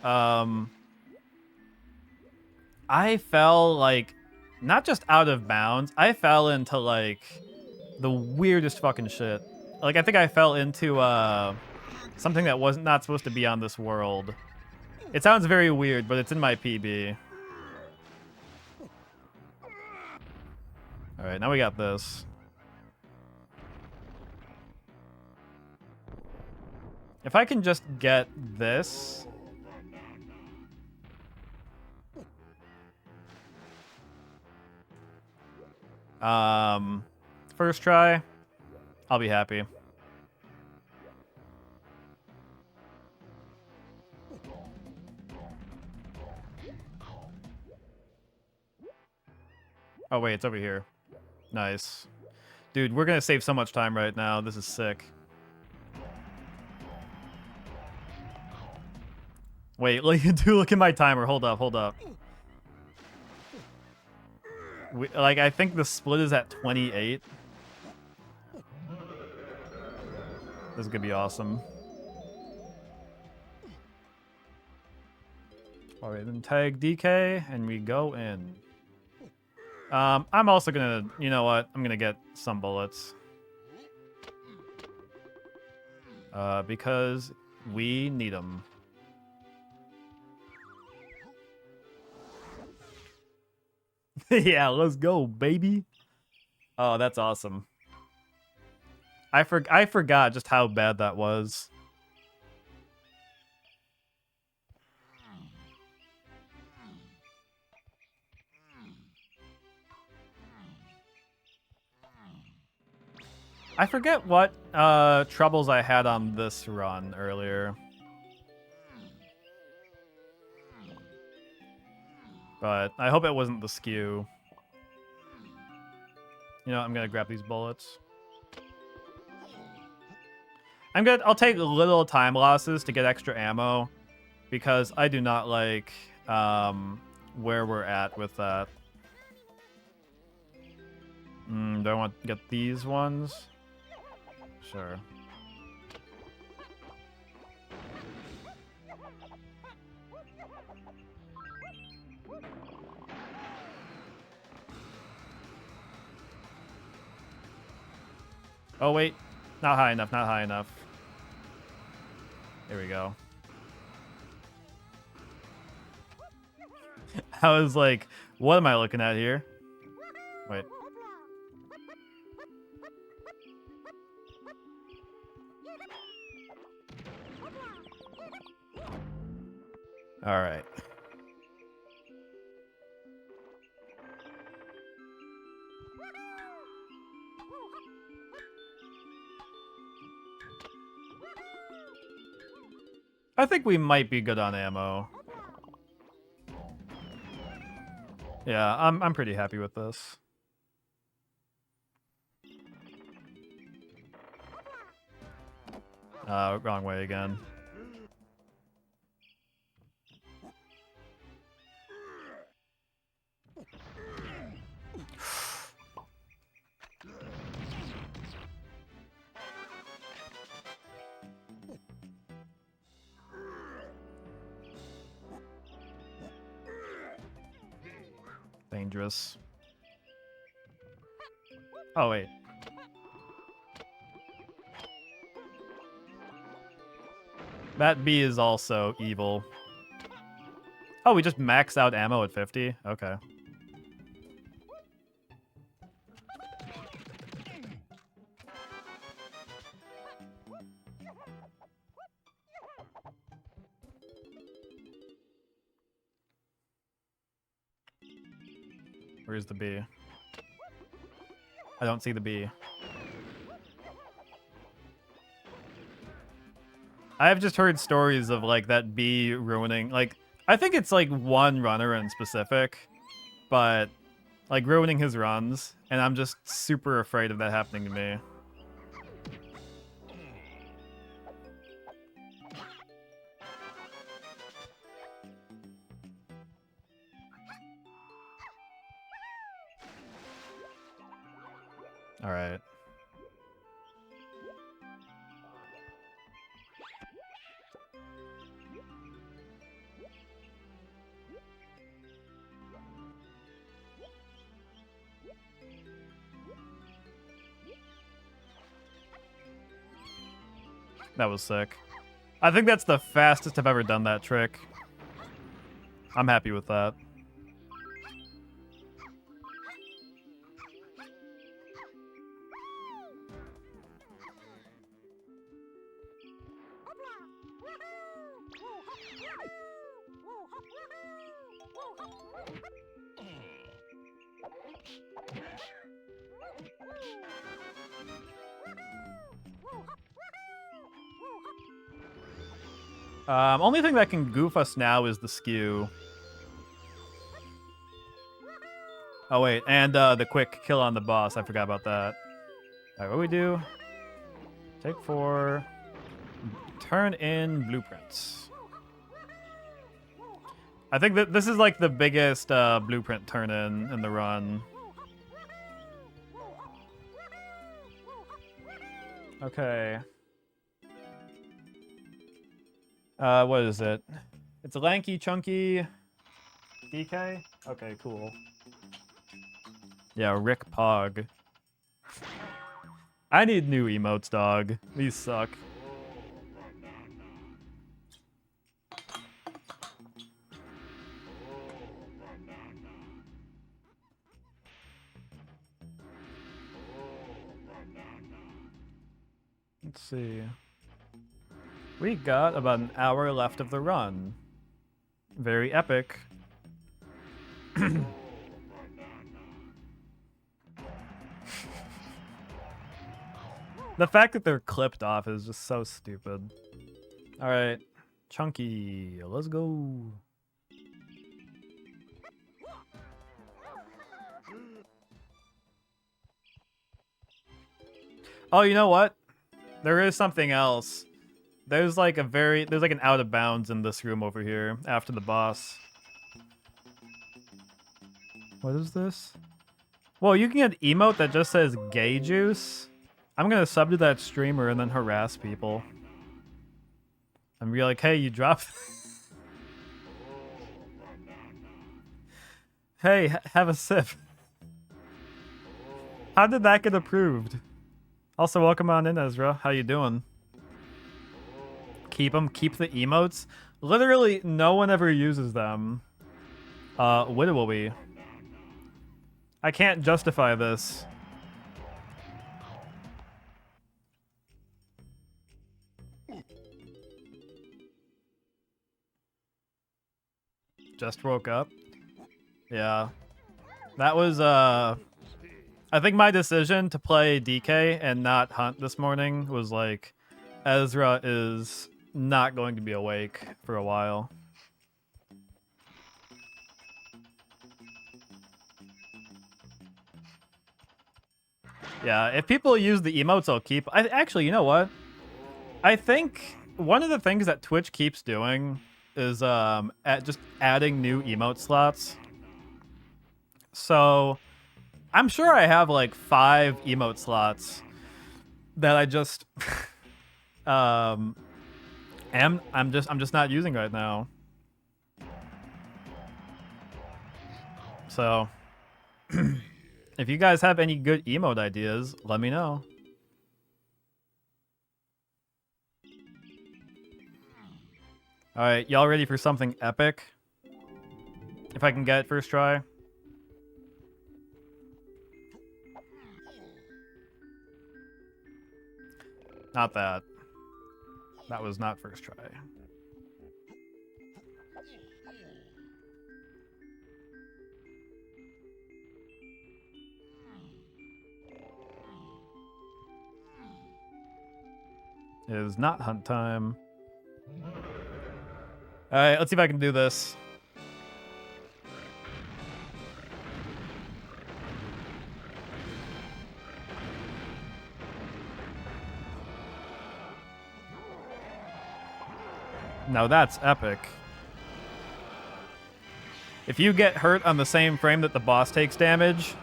I fell, like... Not just out of bounds, I fell into, like, the weirdest fucking shit. Like, I think I fell into, something that wasn't not supposed to be on this world. It sounds very weird, but it's in my PB. Alright, now we got this. If I can just get this... First try, I'll be happy. Oh wait, it's over here. Nice. Dude, we're gonna save so much time right now. This is sick. Wait, look at my timer. Hold up, hold up. Like, I think the split is at 28. This is gonna be awesome. Alright, then tag DK, and we go in. I'm also gonna, you know what? I'm gonna get some bullets. Because we need them. Yeah, let's go, baby. Oh, that's awesome. I forgot just how bad that was. I forget what troubles I had on this run earlier. But I hope it wasn't the skew. You know, I'm gonna grab these bullets. I'll take little time losses to get extra ammo because I do not like where we're at with that. Do I want to get these ones? Sure. Oh, wait. Not high enough, not high enough. There we go. I was like, what am I looking at here? Wait. All right. I think we might be good on ammo. Yeah, I'm pretty happy with this. Wrong way again. Dangerous. Oh, wait. That bee is also evil. Oh, we just maxed out ammo at 50? Okay. Where's the bee? I don't see the bee. I've just heard stories of like that bee ruining, like, I think it's like one runner in specific, but like ruining his runs, and I'm just super afraid of that happening to me. All right. That was sick. I think that's the fastest I've ever done that trick. I'm happy with that. Only thing that can goof us now is the skew. Oh, wait, and the quick kill on the boss. I forgot about that. All right, what do we do? Take 4. Turn in blueprints. I think that this is like the biggest blueprint turn in the run. Okay. What is it? It's a lanky, chunky DK? Okay, cool. Yeah, Rick Pog. I need new emotes, dog. These suck. Let's see. We got about an hour left of the run. Very epic. The fact that they're clipped off is just so stupid. Alright. Chunky, let's go. Oh, you know what? There is something else. There's like an out of bounds in this room over here after the boss. What is this? Well, you can get emote that just says gay juice. I'm gonna sub to that streamer and then harass people. And be like, hey, you dropped. Hey, have a sip. How did that get approved? Also, welcome on in, Ezra. How you doing? Keep them. Keep the emotes. Literally, no one ever uses them. Widowy. I can't justify this. Just woke up. Yeah. That was, I think my decision to play DK and not Hunt this morning was like, Ezra is not going to be awake for a while. Yeah, if people use the emotes, I'll keep... Actually, you know what? I think one of the things that Twitch keeps doing is just adding new emote slots. So I'm sure I have like 5 emote slots that I just I'm just not using right now. So if you guys have any good emote ideas, let me know. All right, y'all ready for something epic? If I can get it first try. Not that. That was not first try. It is not hunt time. Alright, let's see if I can do this. Now that's epic. If you get hurt on the same frame that the boss takes damage,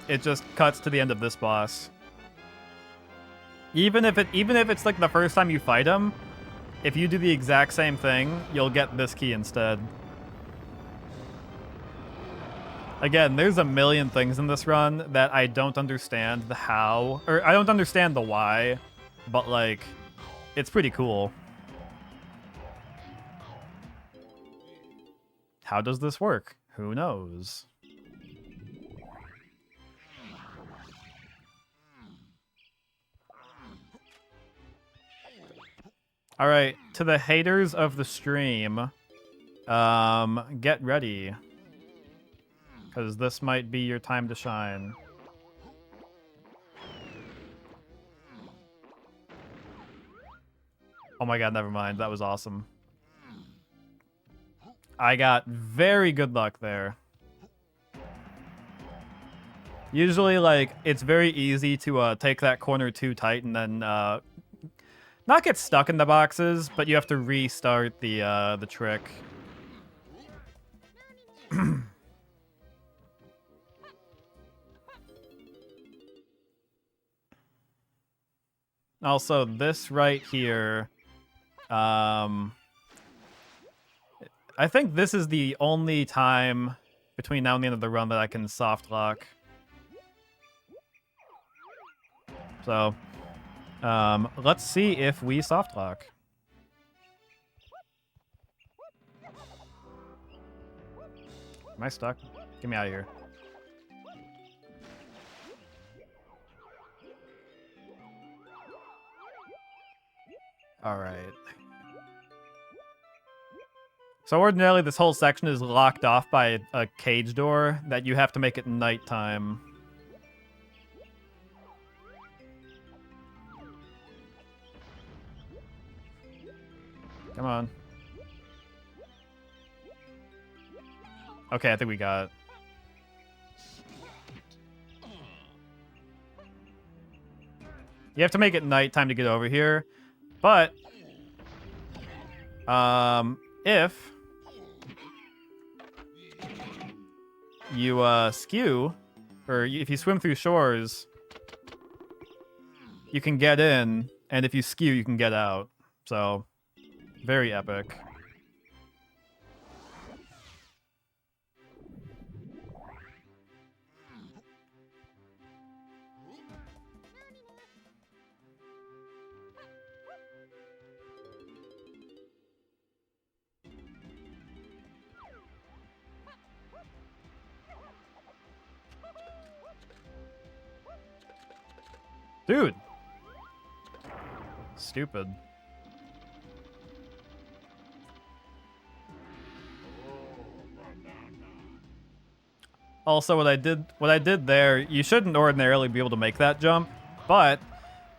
it just cuts to the end of this boss. Even if it's like the first time you fight him, if you do the exact same thing, you'll get this key instead. Again, there's a million things in this run that I don't understand the how, or I don't understand the why, but like, it's pretty cool. How does this work? Who knows? All right, to the haters of the stream, get ready, because this might be your time to shine. Oh my god, never mind. That was awesome. I got very good luck there. Usually, like, it's very easy to take that corner too tight and then not get stuck in the boxes, but you have to restart the trick. Also, this right here I think this is the only time between now and the end of the run that I can soft lock. So, let's see if we soft lock. Am I stuck? Get me out of here. All right. So ordinarily, this whole section is locked off by a cage door that you have to make at nighttime. Come on. Okay, I think we got it. You have to make it nighttime to get over here, but if you skew, or if you swim through shores, you can get in, and if you skew, you can get out. So, very epic. Dude. Stupid. Also, what I did there, you shouldn't ordinarily be able to make that jump, but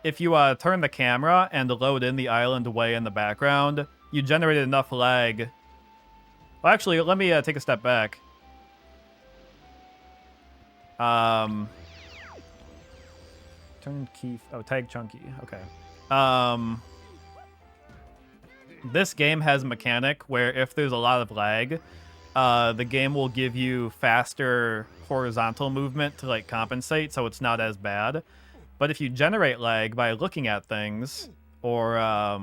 if you turn the camera and load in the island way in the background, you generated enough lag. Well, actually, let me take a step back. Turn key. Oh, tag chunky. Okay. This game has a mechanic where if there's a lot of lag, the game will give you faster horizontal movement to like compensate, so it's not as bad. But if you generate lag by looking at things or I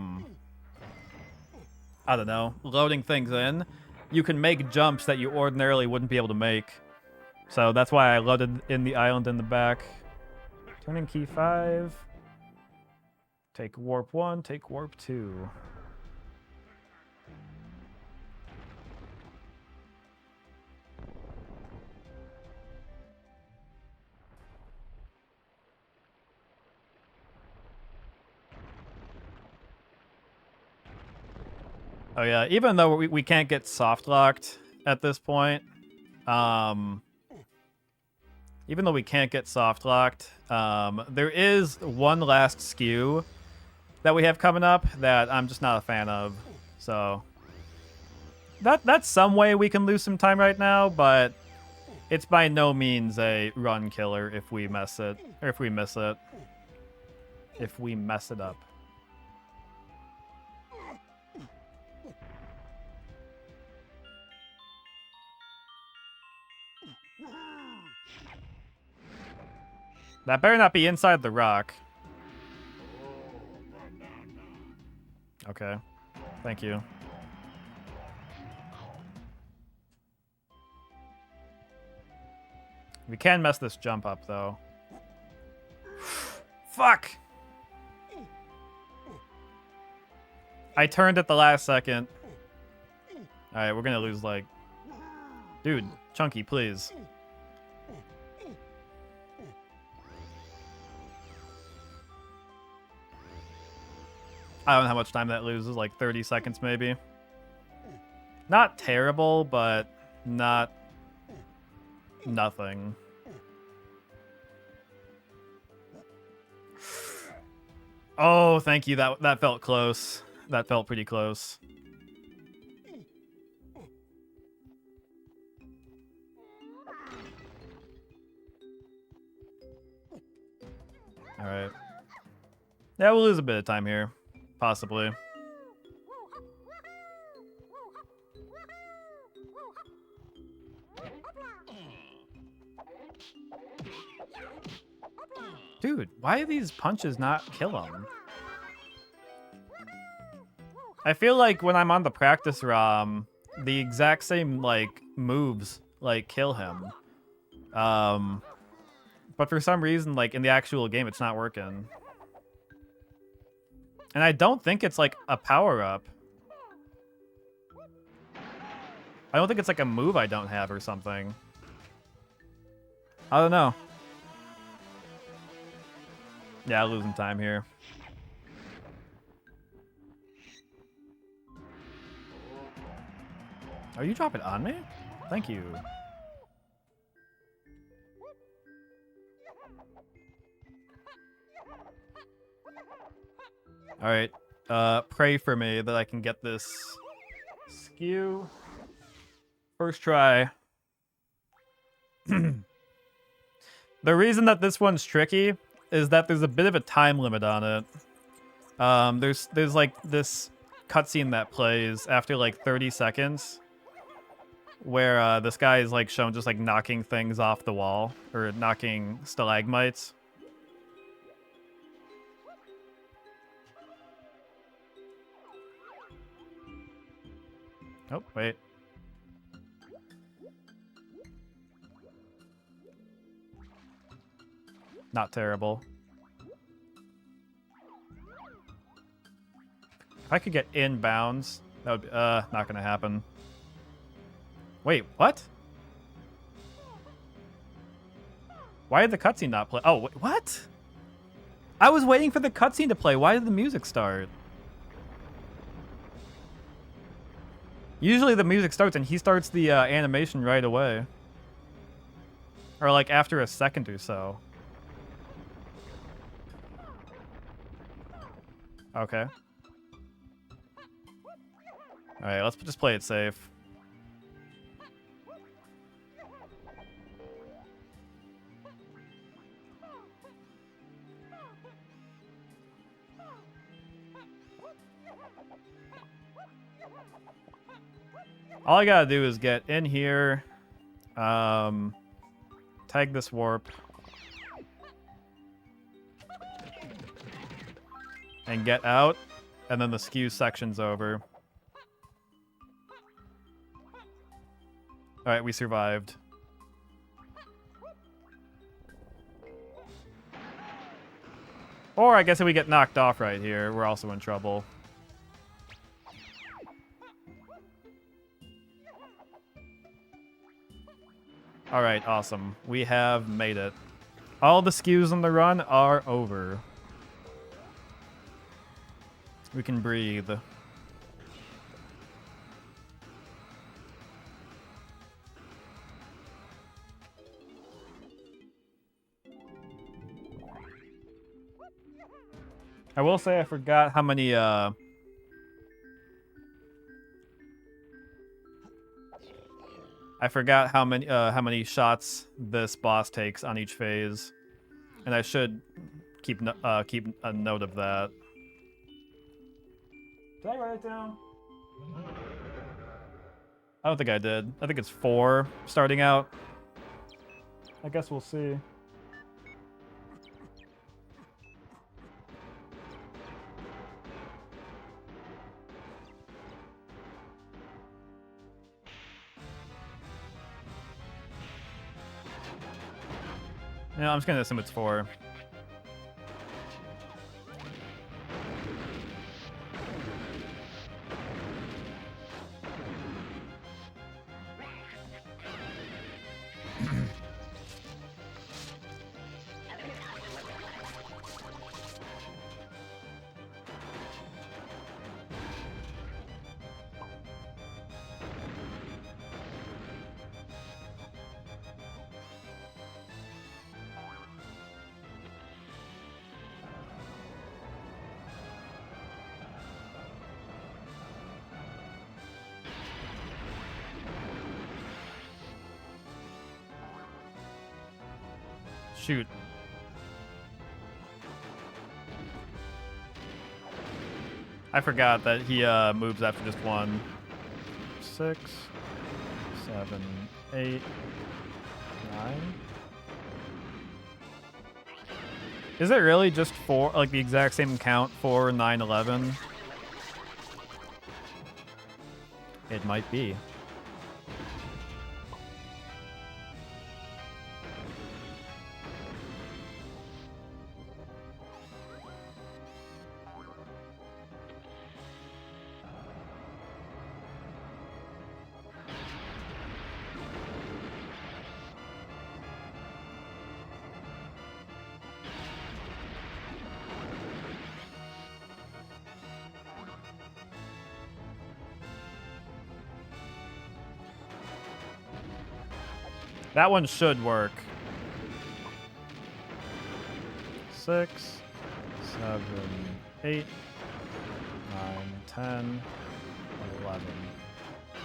don't know, loading things in, you can make jumps that you ordinarily wouldn't be able to make. So that's why I loaded in the island in the back. Turning key 5. Take warp 1, take warp 2. Oh yeah, even though we can't get soft locked at this point, even though we can't get soft locked, there is one last skew that we have coming up that I'm just not a fan of. So that's some way we can lose some time right now, but it's by no means a run killer if we mess it, or if we miss it. If we mess it up. That better not be inside the rock. Okay. Thank you. We can mess this jump up, though. Fuck! I turned at the last second. Alright, we're gonna lose, like... Dude, Chunky, please. I don't know how much time that loses, like 30 seconds maybe. Not terrible, but not nothing. Oh, thank you. That felt close. That felt pretty close. All right. Yeah, we'll lose a bit of time here. Possibly. Dude, why do these punches not kill him? I feel like when I'm on the practice ROM, the exact same like moves like kill him. But for some reason, like in the actual game, it's not working. And I don't think it's like a power-up. I don't think it's like a move I don't have or something. I don't know. Yeah, losing time here. Are you dropping on me? Thank you. All right. Pray for me that I can get this skew. First try. The reason that this one's tricky is that there's a bit of a time limit on it. There's like this cutscene that plays after like 30 seconds where this guy is like shown just like knocking things off the wall or knocking stalagmites. Oh, wait. Not terrible. If I could get inbounds, that would be, not gonna happen. Wait, what? Why did the cutscene not play? Oh, wait, what? I was waiting for the cutscene to play. Why did the music start? Usually the music starts and he starts the animation right away. Or like after a second or so. Okay. Alright, let's just play it safe. All I gotta do is get in here, tag this warp, and get out, and then the skew section's over. Alright, we survived. Or I guess if we get knocked off right here, we're also in trouble. Alright, awesome. We have made it. All the skews on the run are over. We can breathe. I will say I forgot how many how many shots this boss takes on each phase, and I should keep a note of that. Did I write it down? I don't think I did. I think it's 4 starting out. I guess we'll see. Yeah, I'm just gonna assume it's 4. Shoot. I forgot that he moves after just 1. 6, 7, 8, 9. Is it really just 4, like the exact same count, 4, 9, 11? It might be. That one should work. 6, 7, 8, 9, 10, 11.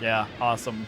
Yeah, awesome.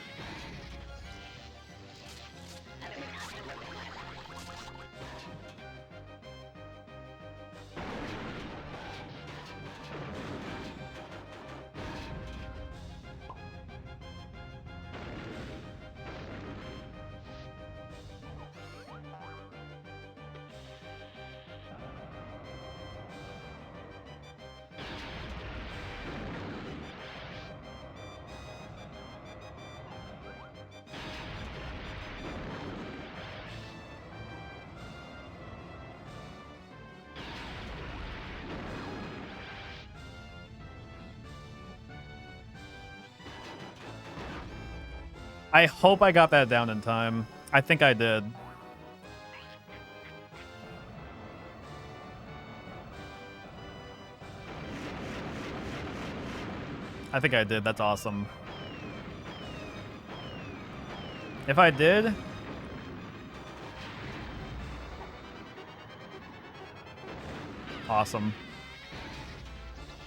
I hope I got that down in time. I think I did. I think I did. That's awesome. If I did... Awesome.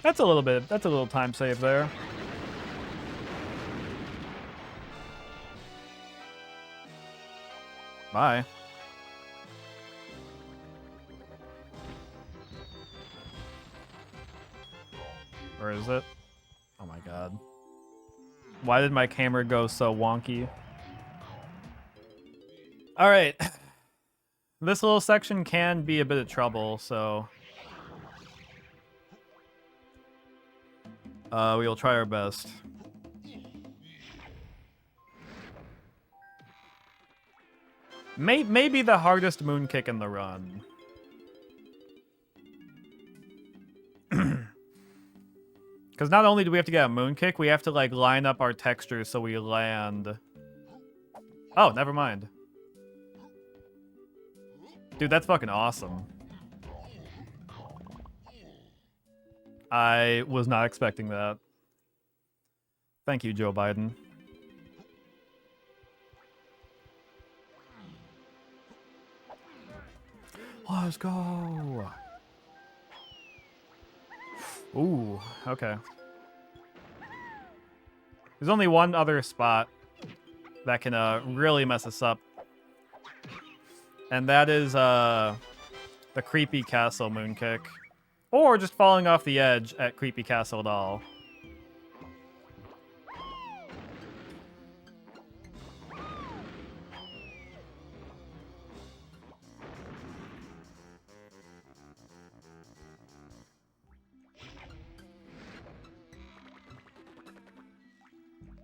That's a little time save there. Bye. Or is it? Oh my god. Why did my camera go so wonky? Alright. This little section can be a bit of trouble, so... we will try our best. Maybe the hardest moonkick in the run. Because not only do we have to get a moonkick, we have to like line up our textures so we land. Oh, never mind. Dude, that's fucking awesome. I was not expecting that. Thank you, Joe Biden. Let's go. Ooh, okay. There's only one other spot that can really mess us up. And that is the creepy castle moonkick. Or just falling off the edge at creepy castle at all.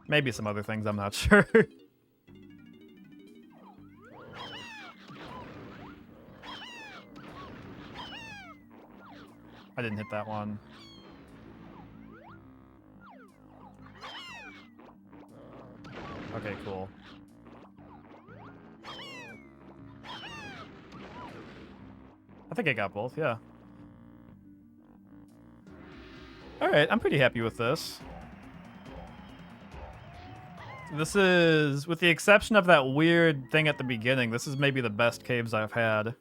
Maybe some other things, I'm not sure. I didn't hit that one. Okay, cool. I think I got both, yeah. Alright, I'm pretty happy with this. This is, with the exception of that weird thing at the beginning, this is maybe the best caves I've had.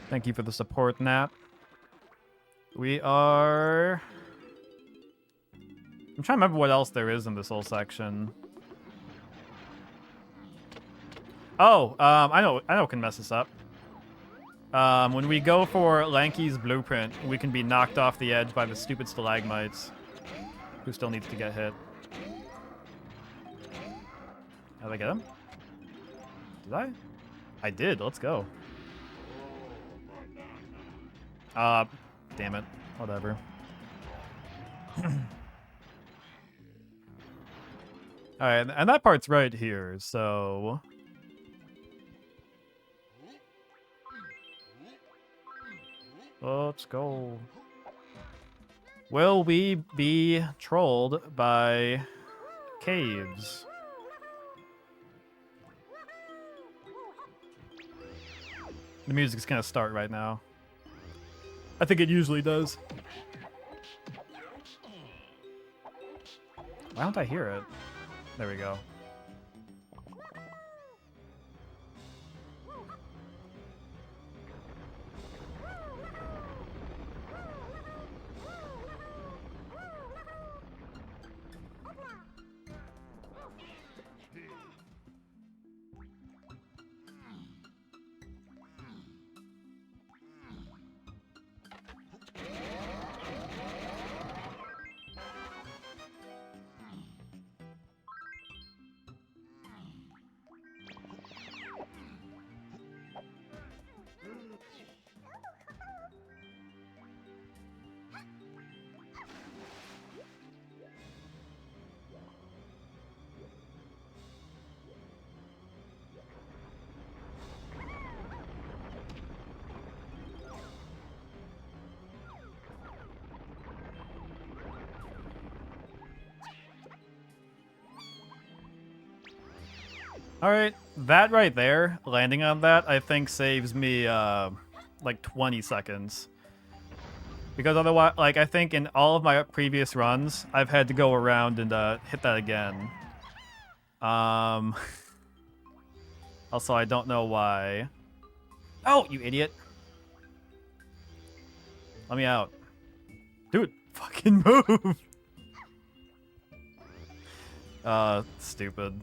Thank you for the support, Nat. We are... I'm trying to remember what else there is in this whole section. Oh, I know what can mess us up. When we go for Lanky's blueprint, we can be knocked off the edge by the stupid stalagmites. who still needs to get hit. Did I get him? Did I? I did. Let's go. Damn it. Whatever. Alright, and that part's right here, so... Let's go. Will we be trolled by caves? The music's gonna start right now. I think it usually does. Why don't I hear it? There we go. Alright, that right there, landing on that, I think saves me, like 20 seconds. Because otherwise, like, I think in all of my previous runs, I've had to go around and hit that again. Also, I don't know why. Oh, you idiot. Let me out. Dude, fucking move! Stupid.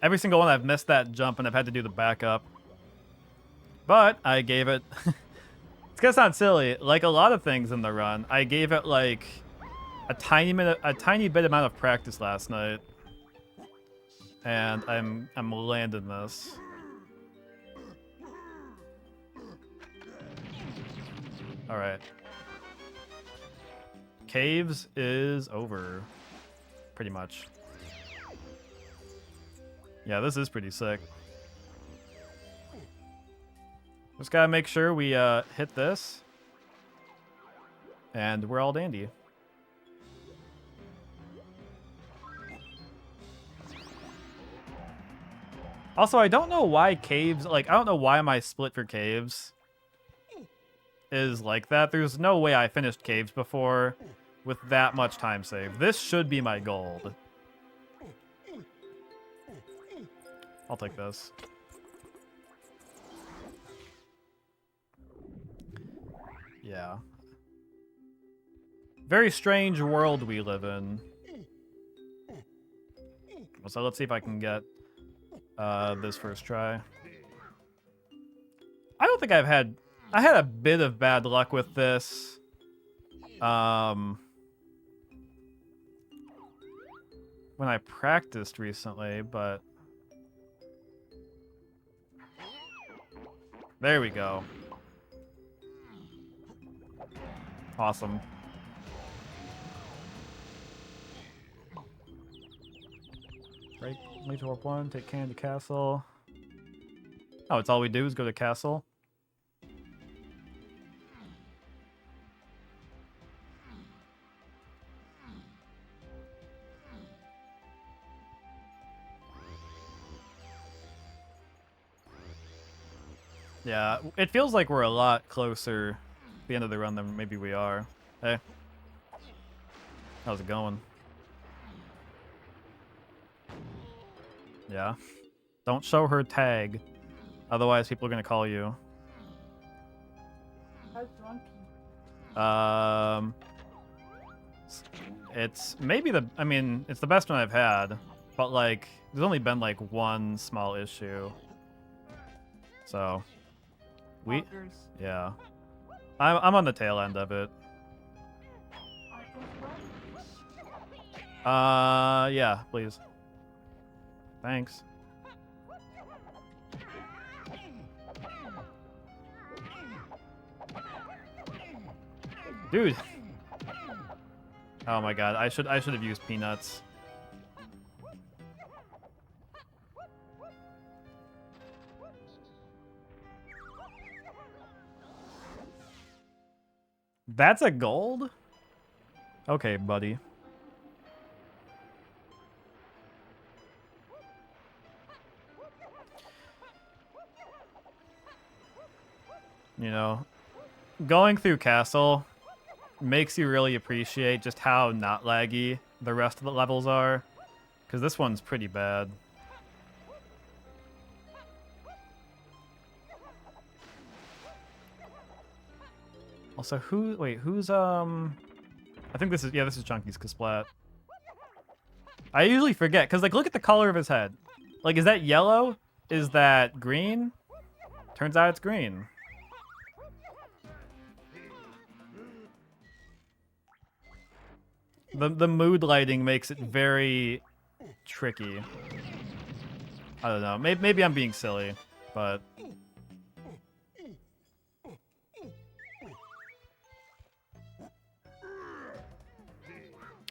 Every single one I've missed that jump and I've had to do the backup. But I gave it... It's gonna sound silly. Like a lot of things in the run, I gave it like a tiny bit amount of practice last night. And I'm landing this. Alright. Caves is over. Pretty much. Yeah, this is pretty sick. Just gotta make sure we hit this. And we're all dandy. Also, I don't know why caves... Like, I don't know why my split for caves is like that. There's no way I finished caves before with that much time saved. This should be my gold. I'll take this. Yeah. Very strange world we live in. So let's see if I can get this first try. I don't think I had a bit of bad luck with this. When I practiced recently, but... There we go. Awesome. Break, lead to warp 1, take Candy Castle. Oh, it's all we do is go to Castle? Yeah, it feels like we're a lot closer at the end of the run than maybe we are. Hey. How's it going? Yeah. Don't show her tag. Otherwise, people are going to call you. How's Donkey? It's maybe I mean, it's the best one I've had. But, like, there's only been, like, one small issue. So... Walkers. Yeah. I'm on the tail end of it. Yeah, please. Thanks. Dude. Oh my god, I should have used peanuts. That's a gold? Okay, buddy. You know, going through Castle makes you really appreciate just how not laggy the rest of the levels are. Because this one's pretty bad. Also, who's, I think this is Chunky's Kasplat. I usually forget, because, like, look at the color of his head. Like, is that yellow? Is that green? Turns out it's green. The mood lighting makes it very tricky. I don't know. Maybe I'm being silly, but...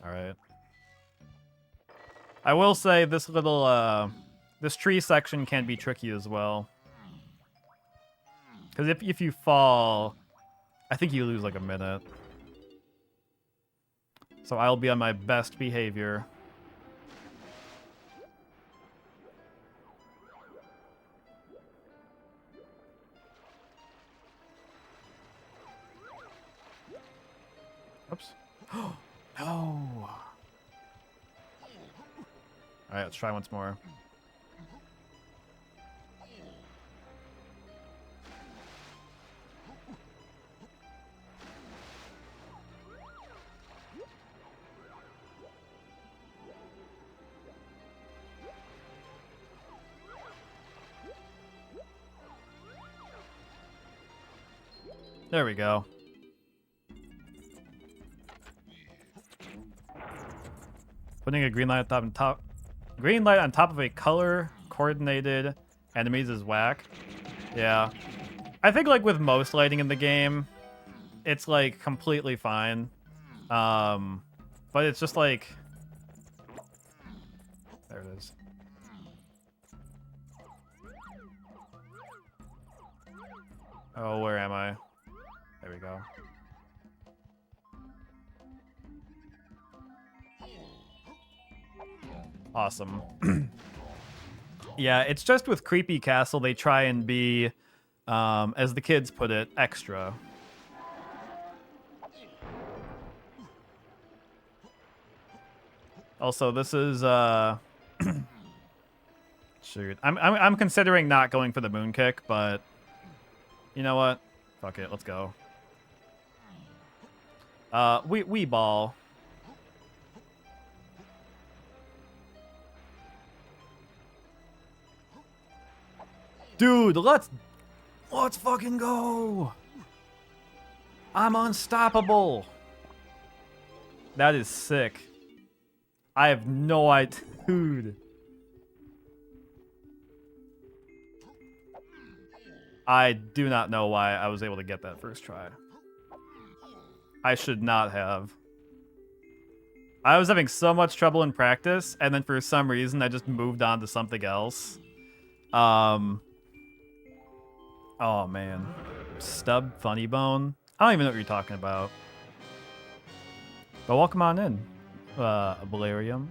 Alright. I will say this little, this tree section can be tricky as well. Because if you fall, I think you lose like a minute. So I'll be on my best behavior. Oops. No! Alright, let's try once more. There we go. Putting a green light on top of a color coordinated enemies is whack. Yeah. I think like with most lighting in the game, it's like completely fine. But it's just like there it is. Oh, where am I? There we go. Awesome. Yeah, it's just with Creepy Castle, they try and be, as the kids put it, extra. Also, this is, shoot. I'm considering not going for the moonkick, but you know what? Fuck it, let's go. We ball. Dude, let's fucking go. I'm unstoppable. That is sick. I have no idea. Dude. I do not know why I was able to get that first try. I should not have. I was having so much trouble in practice, and then for some reason I just moved on to something else. Oh man. Stub Funny Bone? I don't even know what you're talking about. But welcome on in, Valerium.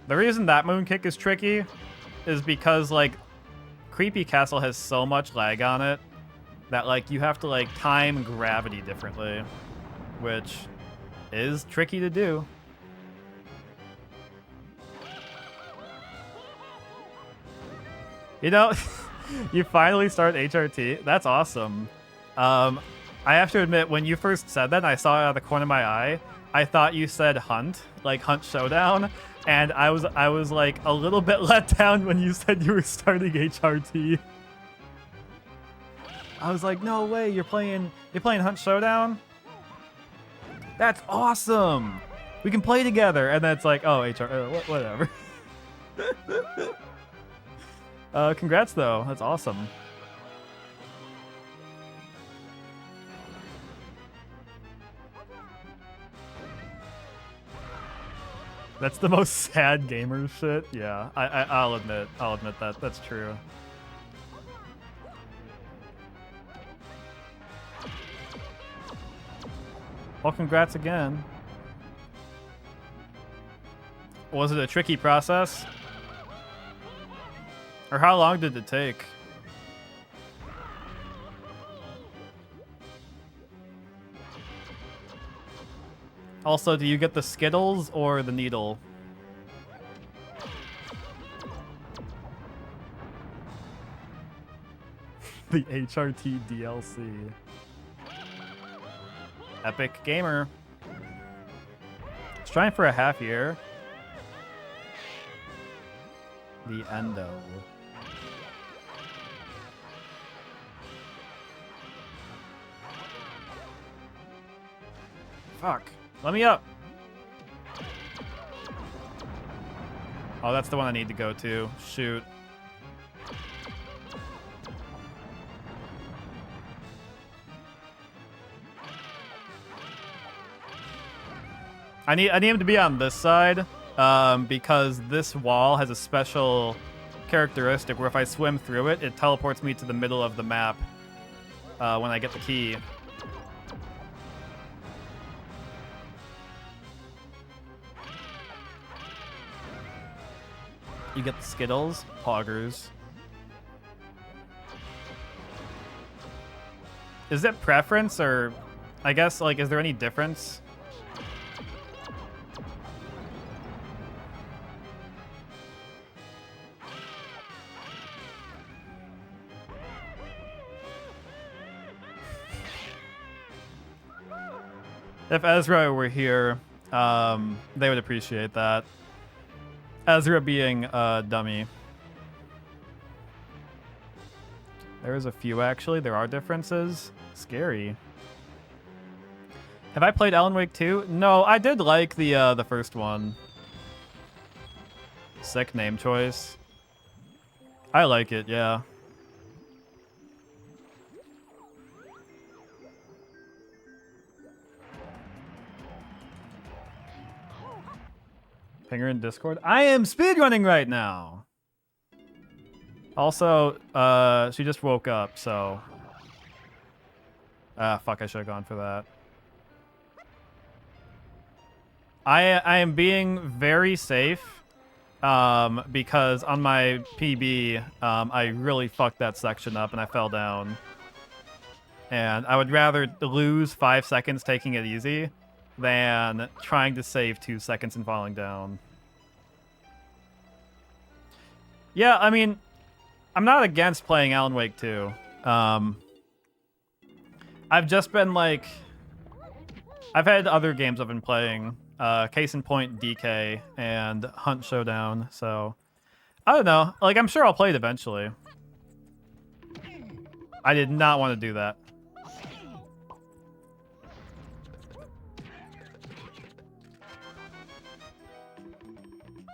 The reason that moonkick is tricky is because, like, Creepy Castle has so much lag on it that, like, you have to, like, time gravity differently, which is tricky to do. You know, you finally start HRT. That's awesome. I have to admit, when you first said that, I saw it out of the corner of my eye. I thought you said Hunt, like Hunt Showdown, And I was like a little bit let down when you said you were starting HRT. I was like, no way, you're playing Hunt Showdown? That's awesome. We can play together. And then it's like, oh, whatever. Congrats though. That's awesome. That's the most sad gamer shit. Yeah, I'll admit that. That's true. Well, congrats again. Was it a tricky process? Or how long did it take? Also, do you get the Skittles or the needle? The HRT DLC. Epic gamer. It's trying for a half year. The endo. Fuck. Let me up. Oh, that's the one I need to go to. Shoot. I need him to be on this side, because this wall has a special characteristic where if I swim through it, it teleports me to the middle of the map when I get the key. You get the Skittles, Poggers. Is it preference, or I guess, like, is there any difference? If Ezra were here, they would appreciate that. Ezra being a dummy. There's a few, actually. There are differences. Scary. Have I played Alan Wake 2? No, I did like the first one. Sick name choice. I like it, yeah. Pinger in Discord. I am speedrunning right now. Also, she just woke up, so. Fuck, I should have gone for that. I am being very safe, because on my PB, I really fucked that section up and I fell down. And I would rather lose 5 seconds taking it easy than trying to save 2 seconds and falling down. Yeah, I mean, I'm not against playing Alan Wake 2. I've just been like, I've had other games I've been playing, case in point DK and Hunt Showdown, so I don't know. Like, I'm sure I'll play it eventually. I did not want to do that.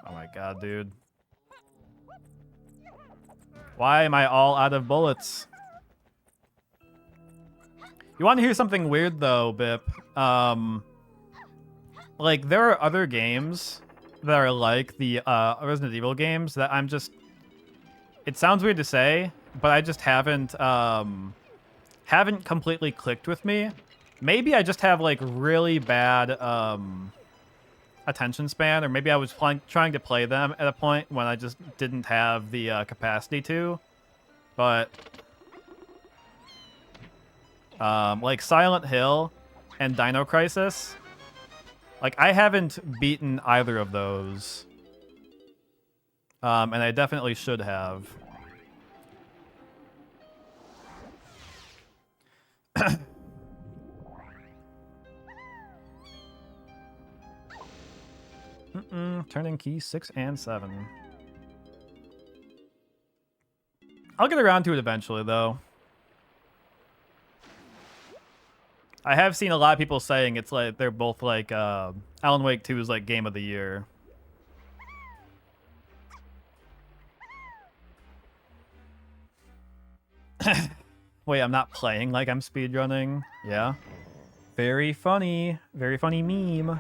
Oh my god, dude. Why am I all out of bullets? You want to hear something weird, though, Bip? Like, there are other games that are like the Resident Evil games that I'm just... It sounds weird to say, but I just haven't completely clicked with me. Maybe I just have, like, really bad attention span, or maybe I was trying to play them at a point when I just didn't have the capacity to. But like Silent Hill and Dino Crisis, like, I haven't beaten either of those, and I definitely should have. Turning key 6 and 7. I'll get around to it eventually, though. I have seen a lot of people saying it's like they're both like Alan Wake 2 is like game of the year. Wait, I'm not playing like I'm speedrunning. Yeah. Very funny. Very funny meme.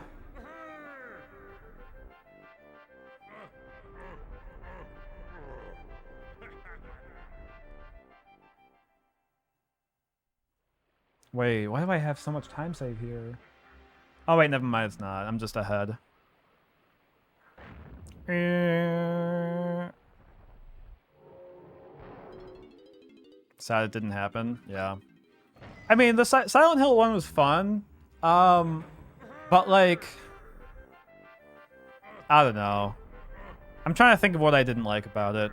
Wait, why do I have so much time save here? Oh, wait, never mind. It's not. I'm just ahead. Sad it didn't happen. Yeah. I mean, the Silent Hill one was fun. But like, I don't know. I'm trying to think of what I didn't like about it.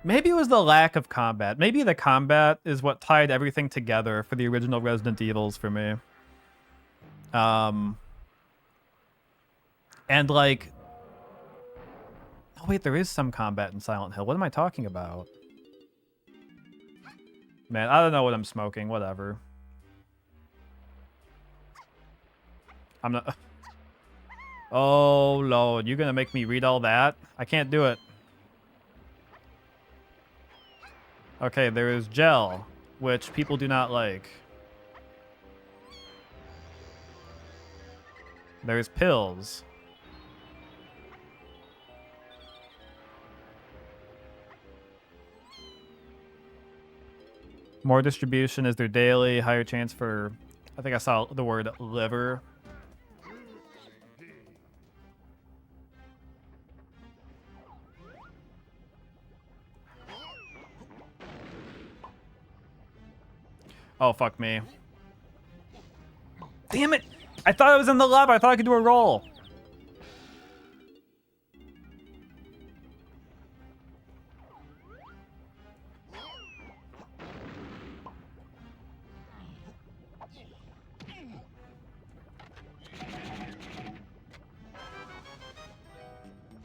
Maybe it was the lack of combat. Maybe the combat is what tied everything together for the original Resident Evils for me. And like, oh wait, there is some combat in Silent Hill. What am I talking about? Man, I don't know what I'm smoking. Whatever. I'm not... Oh, Lord. You're gonna make me read all that? I can't do it. Okay, there is gel, which people do not like. There's pills. More distribution is their daily, higher chance for... I think I saw the word liver. Oh, fuck me. Damn it! I thought I was in the lava. I thought I could do a roll.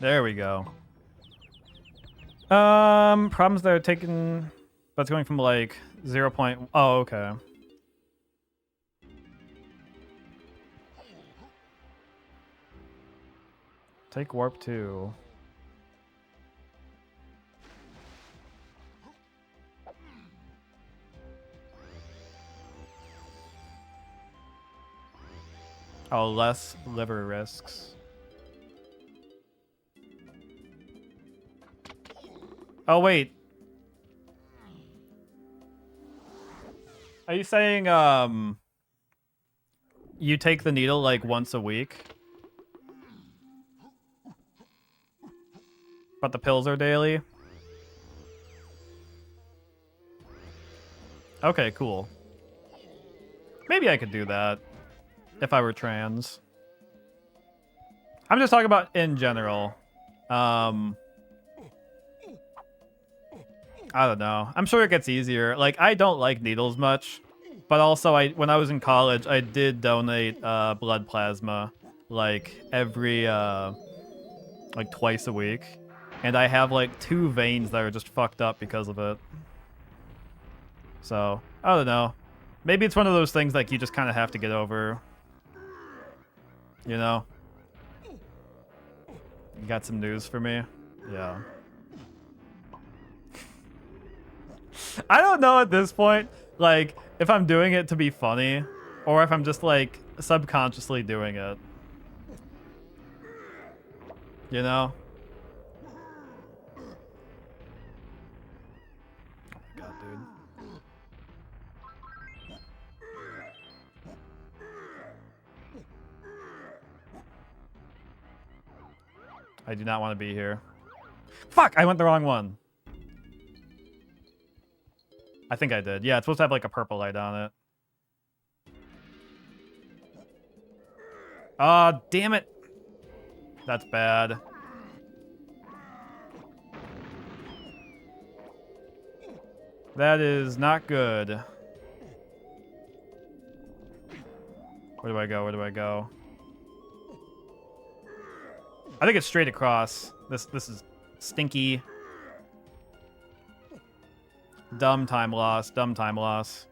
There we go. Problems that are taken... That's going from like 0. Oh, okay. Take warp 2. Oh, less liver risks. Oh, wait. Are you saying, you take the needle, like, once a week? But the pills are daily? Okay, cool. Maybe I could do that. If I were trans. I'm just talking about in general. I don't know. I'm sure it gets easier. Like, I don't like needles much, but also when I was in college, I did donate blood plasma like every like twice a week, and I have like 2 veins that are just fucked up because of it. So I don't know. Maybe it's one of those things like you just kind of have to get over. You know? You got some news for me? Yeah. I don't know at this point, like, if I'm doing it to be funny, or if I'm just, like, subconsciously doing it. You know? Oh my god, dude. I do not want to be here. Fuck! I went the wrong one. I think I did. Yeah, it's supposed to have like a purple light on it. Ah, damn it. That's bad. That is not good. Where do I go? Where do I go? I think it's straight across. This is stinky. Dumb time loss. Dumb time loss.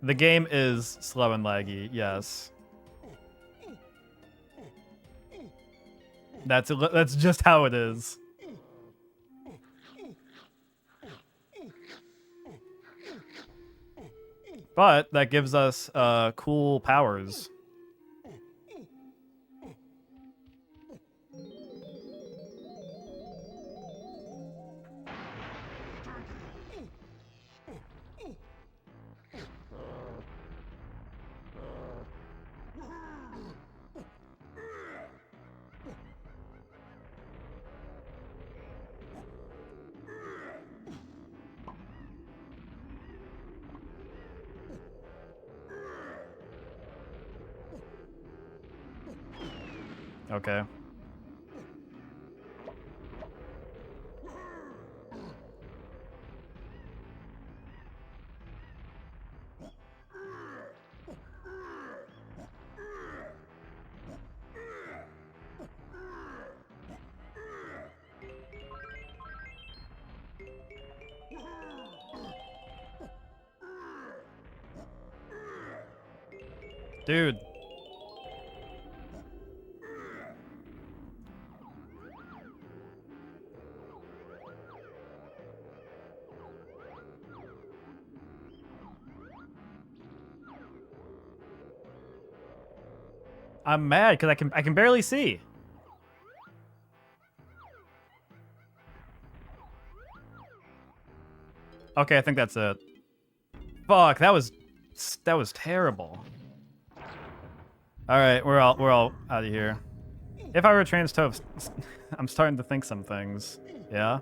The game is slow and laggy. Yes. That's just how it is. But that gives us cool powers. Okay. Dude. I'm mad because I can barely see. Okay, I think that's it. Fuck, that was terrible. All right, we're all out of here. If I were trans toast, I'm starting to think some things. Yeah.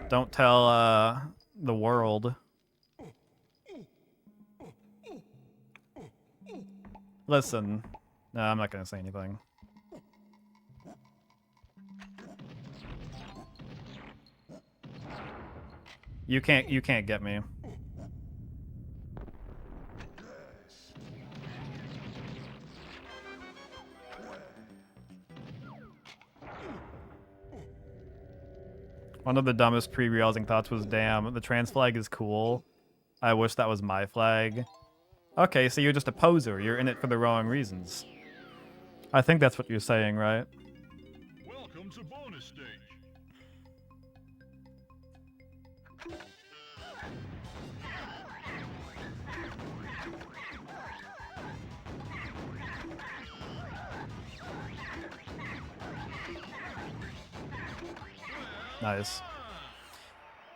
Don't tell the world. Listen, no, I'm not gonna say anything. You can't get me. One of the dumbest pre-realizing thoughts was, damn, the trans flag is cool. I wish that was my flag. Okay, so you're just a poser. You're in it for the wrong reasons. I think that's what you're saying, right? Welcome to bonus stage. Nice.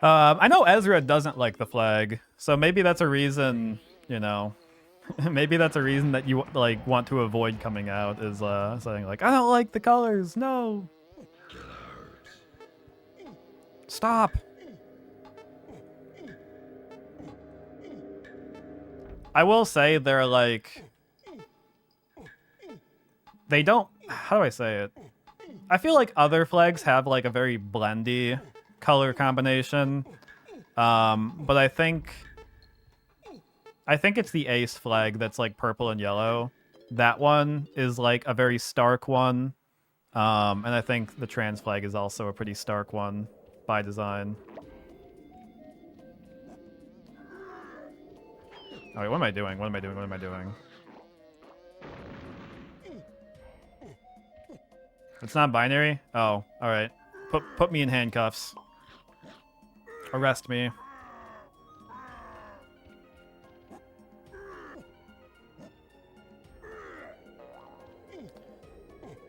I know Ezra doesn't like the flag, so maybe that's a reason, you know. Maybe that's a reason that you like want to avoid coming out, is saying like, I don't like the colors, no. Stop. I will say they're like, they don't, how do I say it? I feel like other flags have like a very blendy color combination, but I think it's the ace flag that's like purple and yellow. That one is like a very stark one, and I think the trans flag is also a pretty stark one by design. Oh wait, what am I doing? What am I doing? What am I doing? It's not binary? Oh, alright. Put me in handcuffs. Arrest me.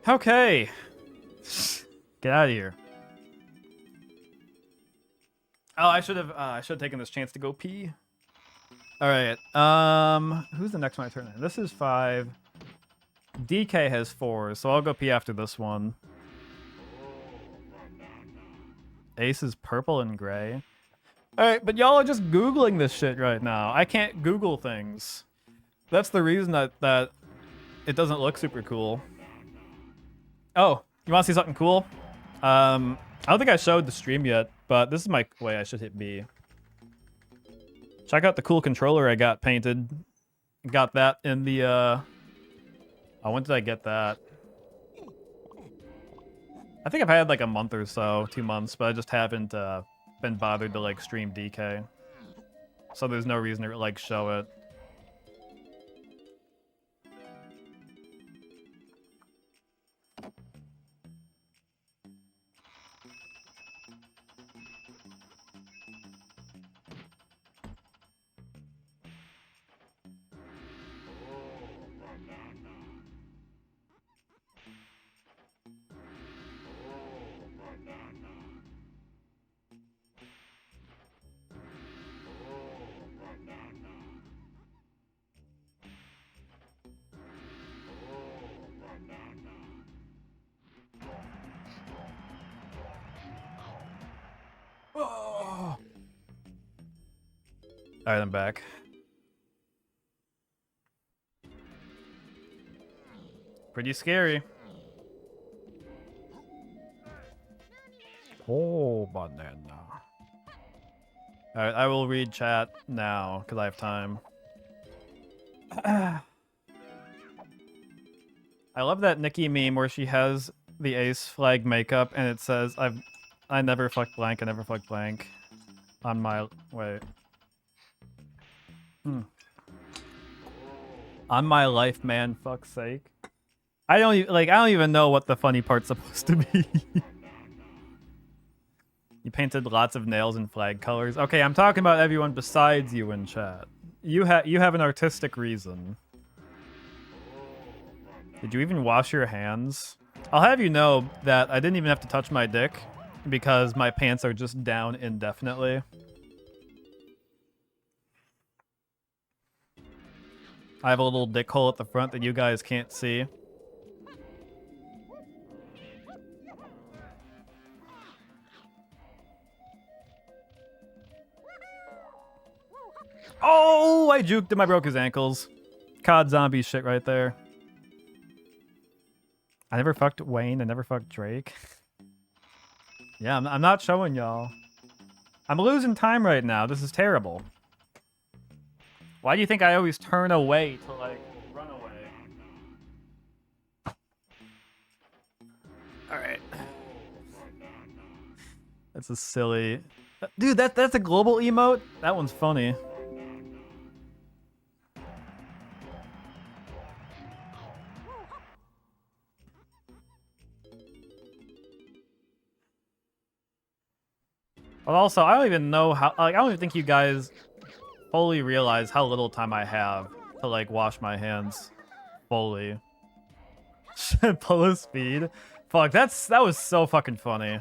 Okay. Get out of here. Oh, I should have taken this chance to go pee. Alright. Who's the next one I turn in? This is 5. DK has 4, so I'll go pee after this one. Ace is purple and gray. Alright, but y'all are just Googling this shit right now. I can't Google things. That's the reason that it doesn't look super cool. Oh, you want to see something cool? I don't think I showed the stream yet, but this is my... Wait, I should hit B. Check out the cool controller I got painted. Got that in the Oh, when did I get that? I think I've had like a month or so, 2 months, but I just haven't been bothered to like stream DK. So there's no reason to like show it. Oh. Alright, I'm back. Pretty scary. Oh, banana. Alright, I will read chat now, because I have time. I love that Nikki meme where she has the ace flag makeup and it says, I never fucked blank, I never fucked blank. On my... wait. On my life, man, fuck's sake. I don't even know what the funny part's supposed to be. You painted lots of nails in flag colors. Okay, I'm talking about everyone besides you in chat. You have an artistic reason. Did you even wash your hands? I'll have you know that I didn't even have to touch my dick because my pants are just down indefinitely. I have a little dick hole at the front that you guys can't see. Oh, I juked him. I broke his ankles. COD zombie shit right there. I never fucked Wayne. I never fucked Drake. Yeah, I'm not showing y'all. I'm losing time right now. This is terrible. Why do you think I always turn away to, like, run away? Alright. That's a silly... Dude, that's a global emote? That one's funny. But also, I don't even know how... Like, I don't even think you guys fully realize how little time I have to, like, wash my hands fully. Polo speed? Fuck, that was so fucking funny.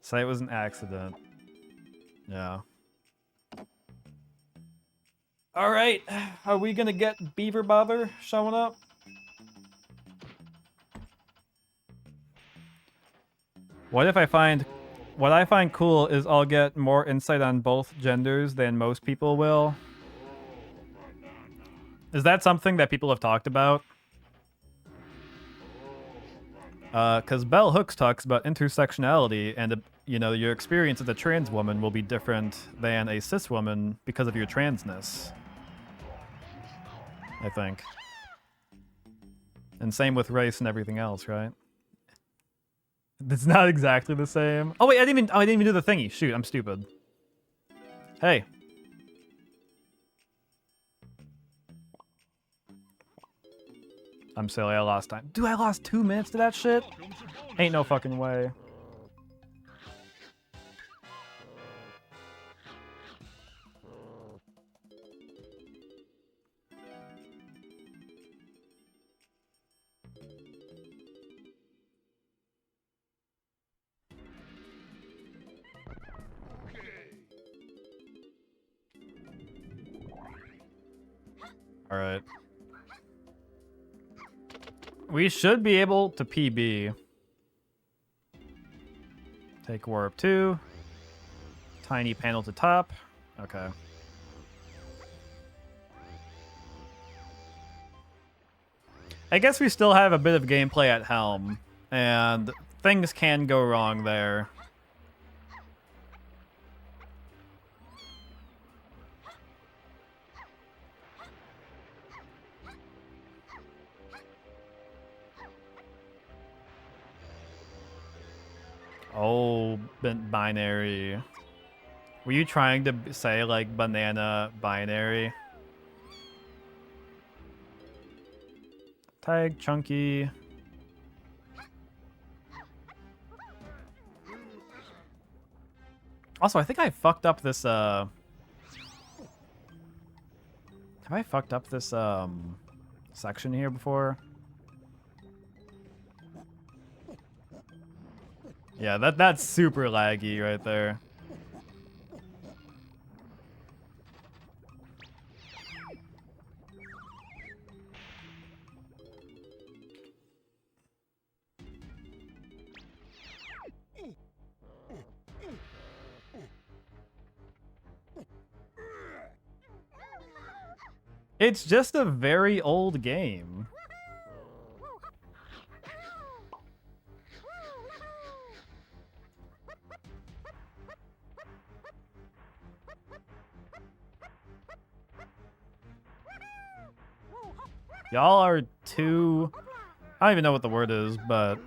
Say it was an accident. Yeah. Alright, are we gonna get Beaver Bother showing up? What if I find... What I find cool is I'll get more insight on both genders than most people will. Is that something that people have talked about? Because Bell Hooks talks about intersectionality and, you know, your experience as a trans woman will be different than a cis woman because of your transness. I think. And same with race and everything else, right? It's not exactly the same. Oh wait, I didn't even do the thingy. Shoot, I'm stupid. Hey. I'm silly, I lost time. Dude, I lost 2 minutes to that shit? Ain't no fucking way. Alright. We should be able to PB. Take warp 2. Tiny panel to top. Okay. I guess we still have a bit of gameplay at helm, and things can go wrong there. Oh, binary. Were you trying to say like banana binary? Tag chunky. Also, I think I fucked up this have I fucked up this section here before? Yeah, that's super laggy right there. It's just a very old game. Y'all are too... I don't even know what the word is, but...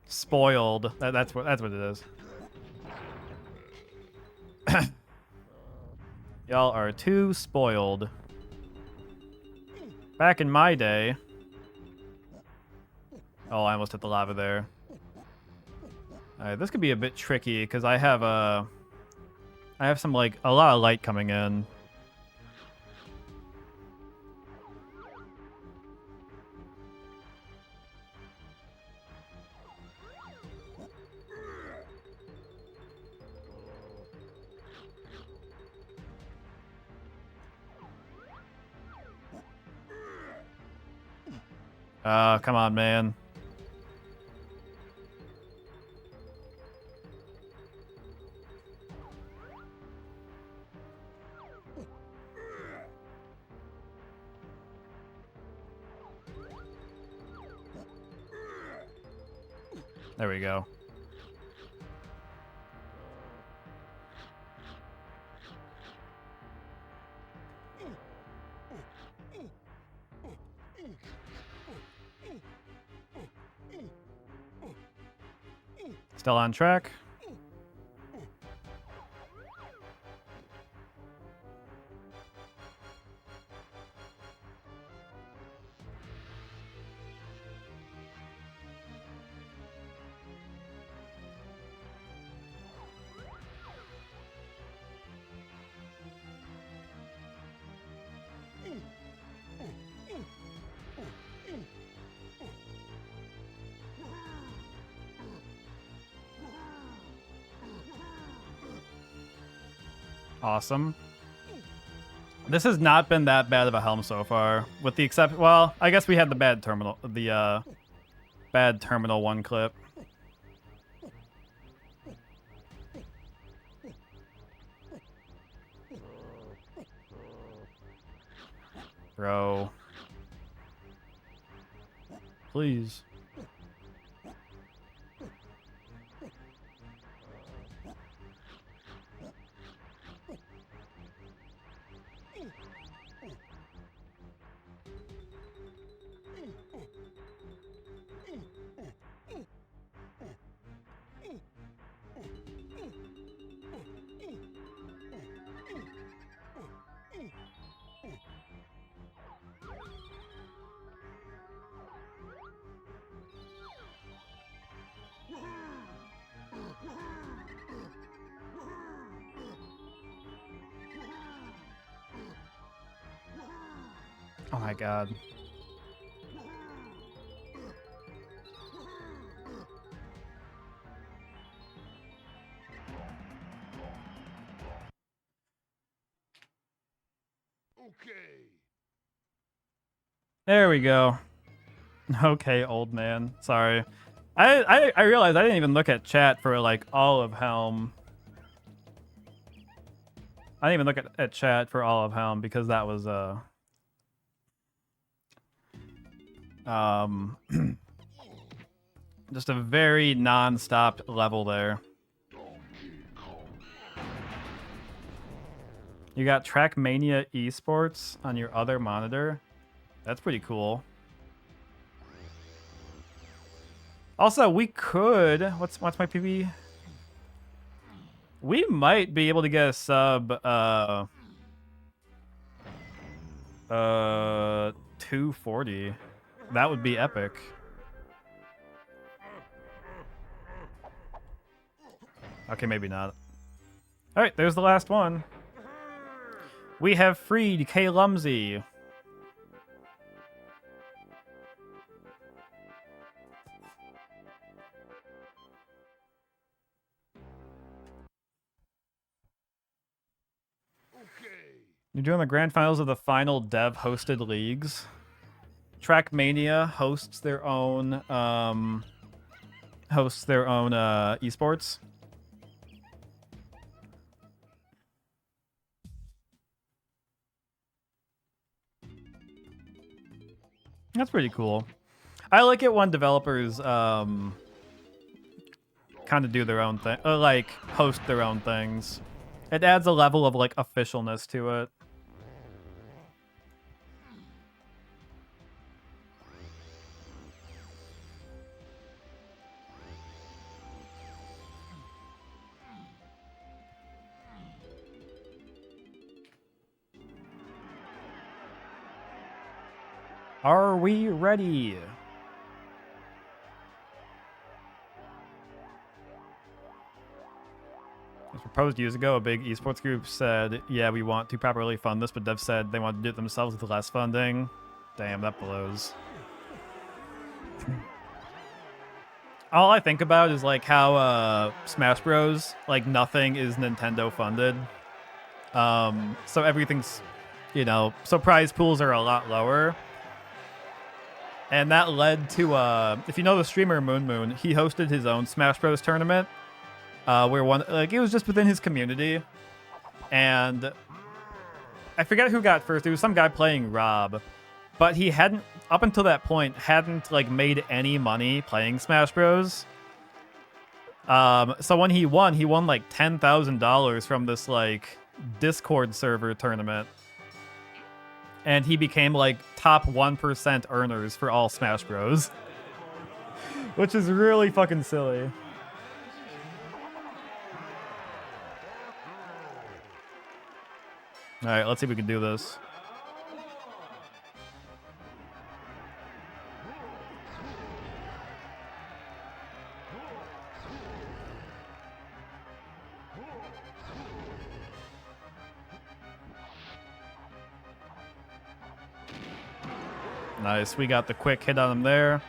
spoiled. That's what it is. Y'all are too spoiled. Back in my day... Oh, I almost hit the lava there. Alright, this could be a bit tricky, because I have some, like, a lot of light coming in. Come on, man. There we go. Still on track. Awesome. This has not been that bad of a helm so far, with the exception. Well, I guess we had the bad terminal, bad terminal 1 clip. Bro, please. Oh my god. Okay. There we go. Okay, old man. Sorry. I realized I didn't even look at chat for like all of Helm. I didn't even look at chat for all of Helm because that was just a very non-stop level there. You got Trackmania Esports on your other monitor. That's pretty cool. Also, we could. What's my PB? We might be able to get a sub. 240. That would be epic. Okay, maybe not. All right, there's the last one. We have freed K. Lumsey. You're doing the grand finals of the final dev-hosted leagues. Trackmania hosts their own esports. That's pretty cool. I like it when developers kind of do their own thing, like host their own things. It adds a level of like officialness to it. Are we ready? As proposed years ago, a big esports group said, yeah, we want to properly fund this, but devs said they want to do it themselves with less funding. Damn, that blows. All I think about is like how Smash Bros, like nothing is Nintendo funded. So everything's, you know, so prize pools are a lot lower. And that led to, if you know the streamer Moon, he hosted his own Smash Bros tournament, where it was just within his community, and I forget who got first. It was some guy playing Rob, but he hadn't, up until that point, like made any money playing Smash Bros. So when he won like $10,000 from this like Discord server tournament. And he became like top 1% earners for all Smash Bros. Which is really fucking silly. Alright, let's see if we can do this. Nice, we got the quick hit on him there.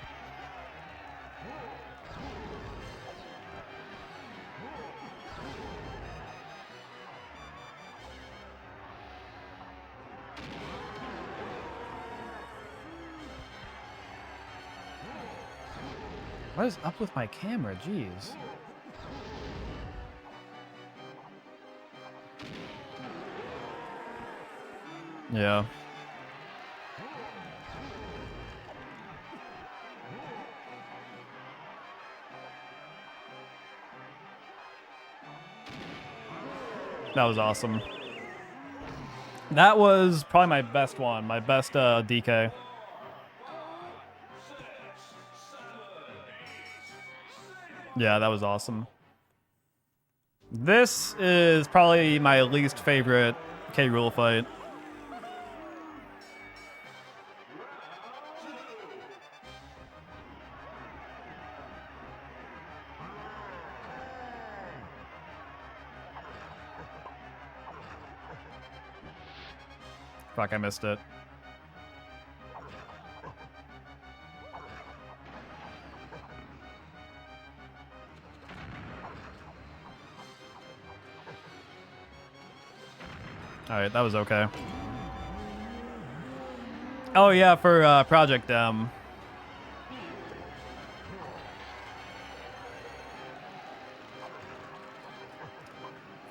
What is up with my camera? Jeez. Yeah. That was awesome. That was probably my best one, my best DK. Yeah, that was awesome. This is probably my least favorite K. Rool fight. Fuck, I missed it. Alright, that was okay. Oh yeah, for Project M.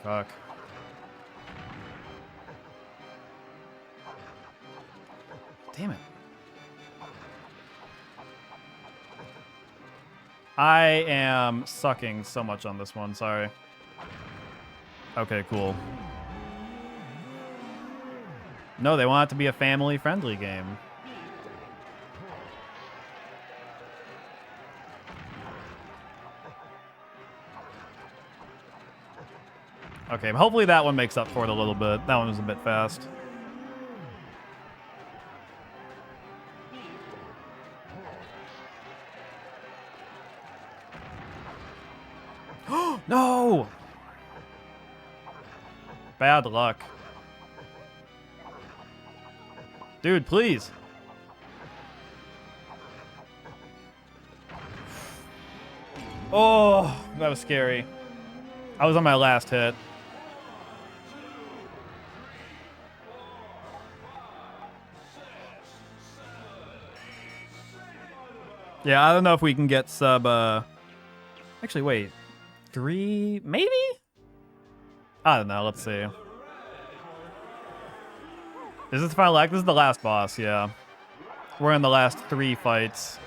Fuck. Damn it. I am sucking so much on this one, sorry. Okay, cool. No, they want it to be a family-friendly game. Okay, hopefully that one makes up for it a little bit. That one was a bit fast. No! Bad luck. Dude, please. Oh, that was scary. I was on my last hit. Yeah, I don't know if we can get sub, Actually, wait. 3, maybe? I don't know, let's see. Is this the final act? This is the last boss, yeah. We're in the last 3 fights.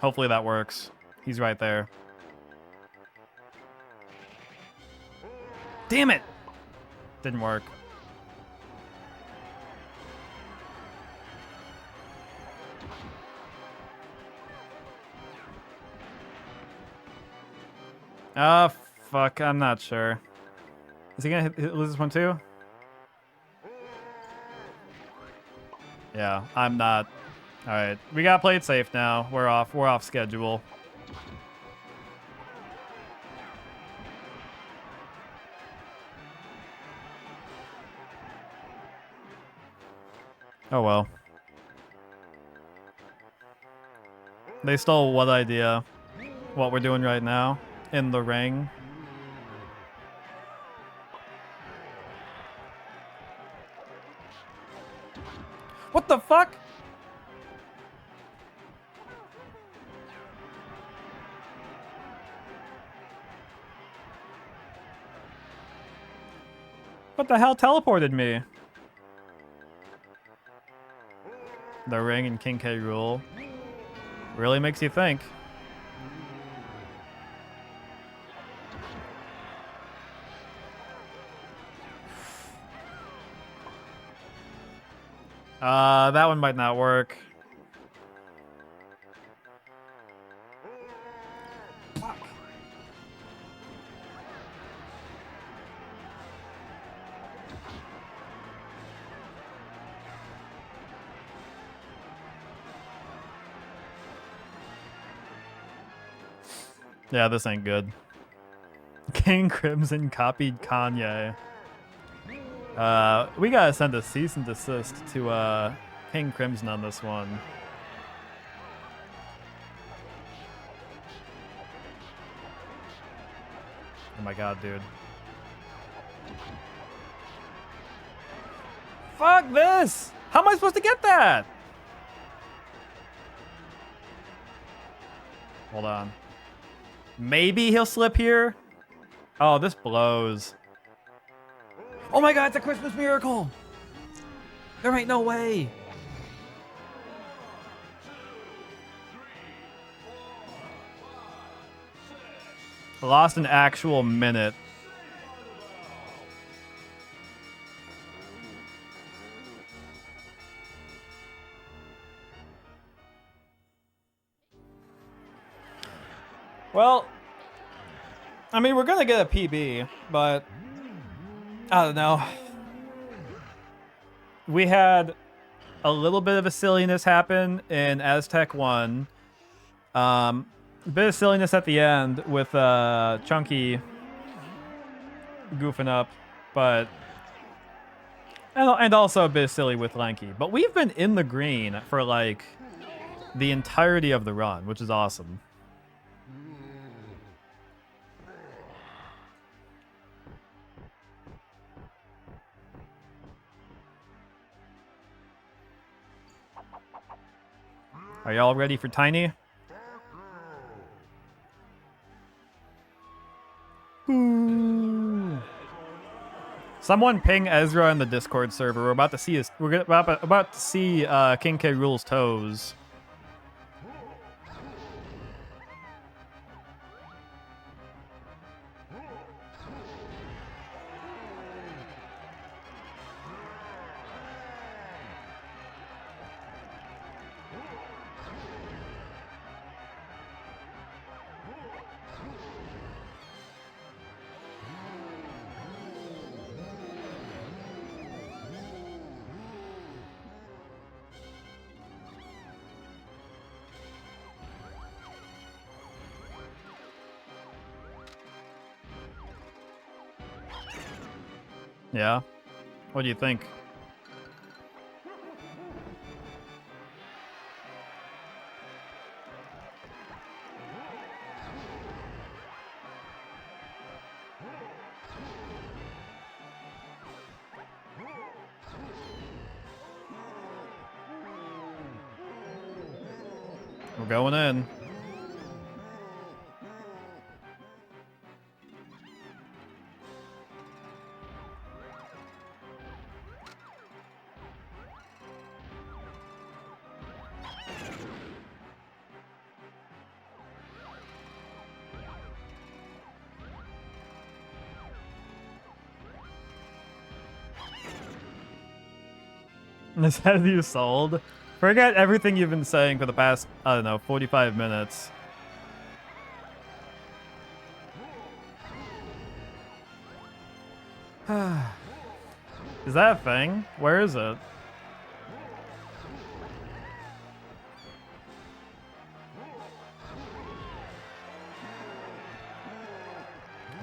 Hopefully that works. He's right there. Damn it! Didn't work. Ah, fuck. I'm not sure. Is he gonna lose this one too? Yeah, I'm not. All right, we gotta play it safe now. We're off schedule. Oh well. They stole what idea? What we're doing right now in the ring. What the fuck? What the hell teleported me? The ring and King K. Rool really makes you think. That one might not work. Fuck. Yeah, this ain't good. King Crimson copied Kanye. We gotta send a cease and desist to King Crimson on this one. Oh my god, dude. Fuck this! How am I supposed to get that? Hold on. Maybe he'll slip here? Oh, this blows. Oh my god, it's a Christmas miracle! There ain't no way! Lost an actual minute. Well, I mean, we're gonna get a PB, but I don't know. We had a little bit of a silliness happen in Aztec 1. A bit of silliness at the end with Chunky goofing up, but and also a bit silly with Lanky. But we've been in the green for like the entirety of the run, which is awesome. Are y'all ready for Tiny? Ooh. Someone ping Ezra in the Discord server. We're about to see about to see King K. Rool's toes. Yeah? What do you think? We're going in. Is that you sold? Forget everything you've been saying for the past, I don't know, 45 minutes. Is that a thing? Where is it? Oh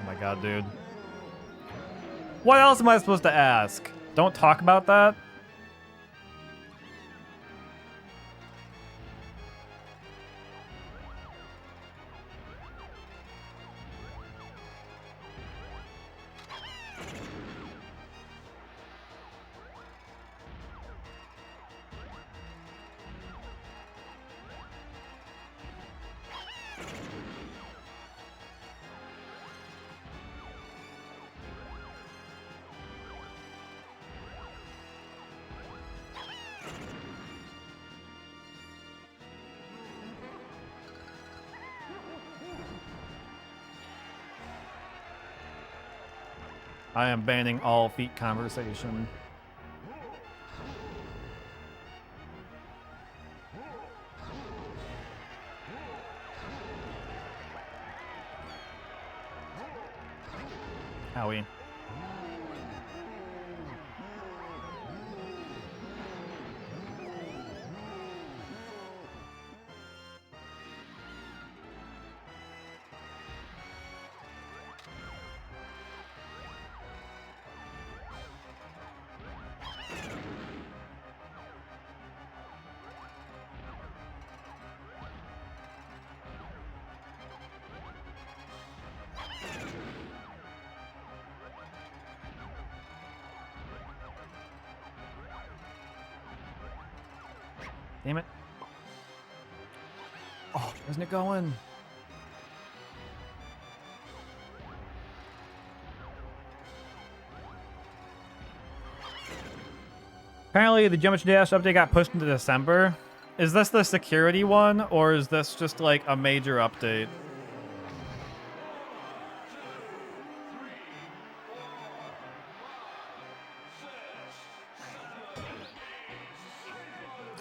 my god, dude. What else am I supposed to ask? Don't talk about that? I am banning all feet conversation. Howie. Damn it. Oh, isn't it going? Apparently, the Jump Dash update got pushed into December. Is this the security one, or is this just like a major update?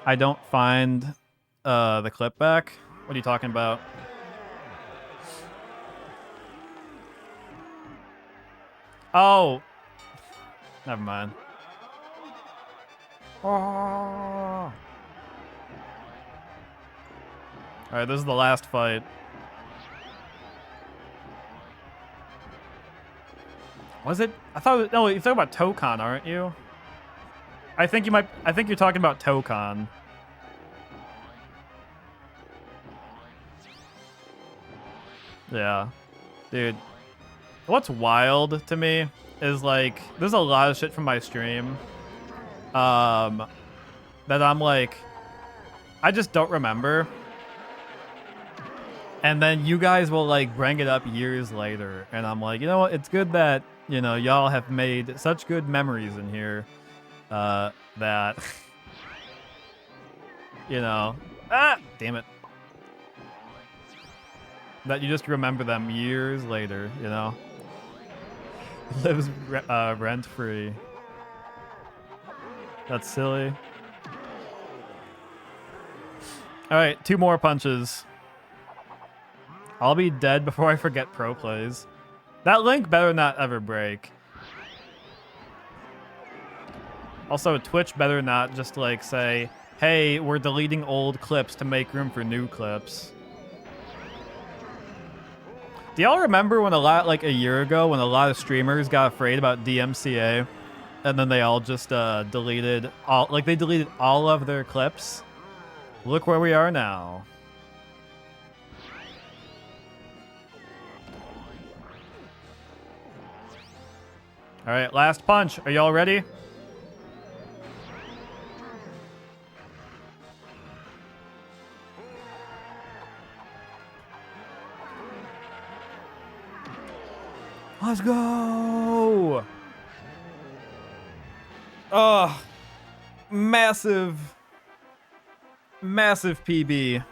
I don't find the clip back. What are you talking about? Oh, never mind. Oh. All right, this is the last fight. Was it? I thought. No, you're talking about Tokon, aren't you? I think you might. I think you're talking about Tokon. Yeah, dude. What's wild to me is like there's a lot of shit from my stream, that I'm like, I just don't remember. And then you guys will like bring it up years later, and I'm like, you know what? It's good that You know, y'all have made such good memories in here that, you know, damn it. That you just remember them years later, you know? Lives rent-free. That's silly. Alright, 2 more punches. I'll be dead before I forget pro plays. That link better not ever break. Also, Twitch better not just like say, hey, we're deleting old clips to make room for new clips. Do y'all remember when like a year ago, when a lot of streamers got afraid about DMCA, and then they all just deleted all of their clips? Look where we are now. All right, last punch. Are y'all ready? Let's go! Oh, massive PB.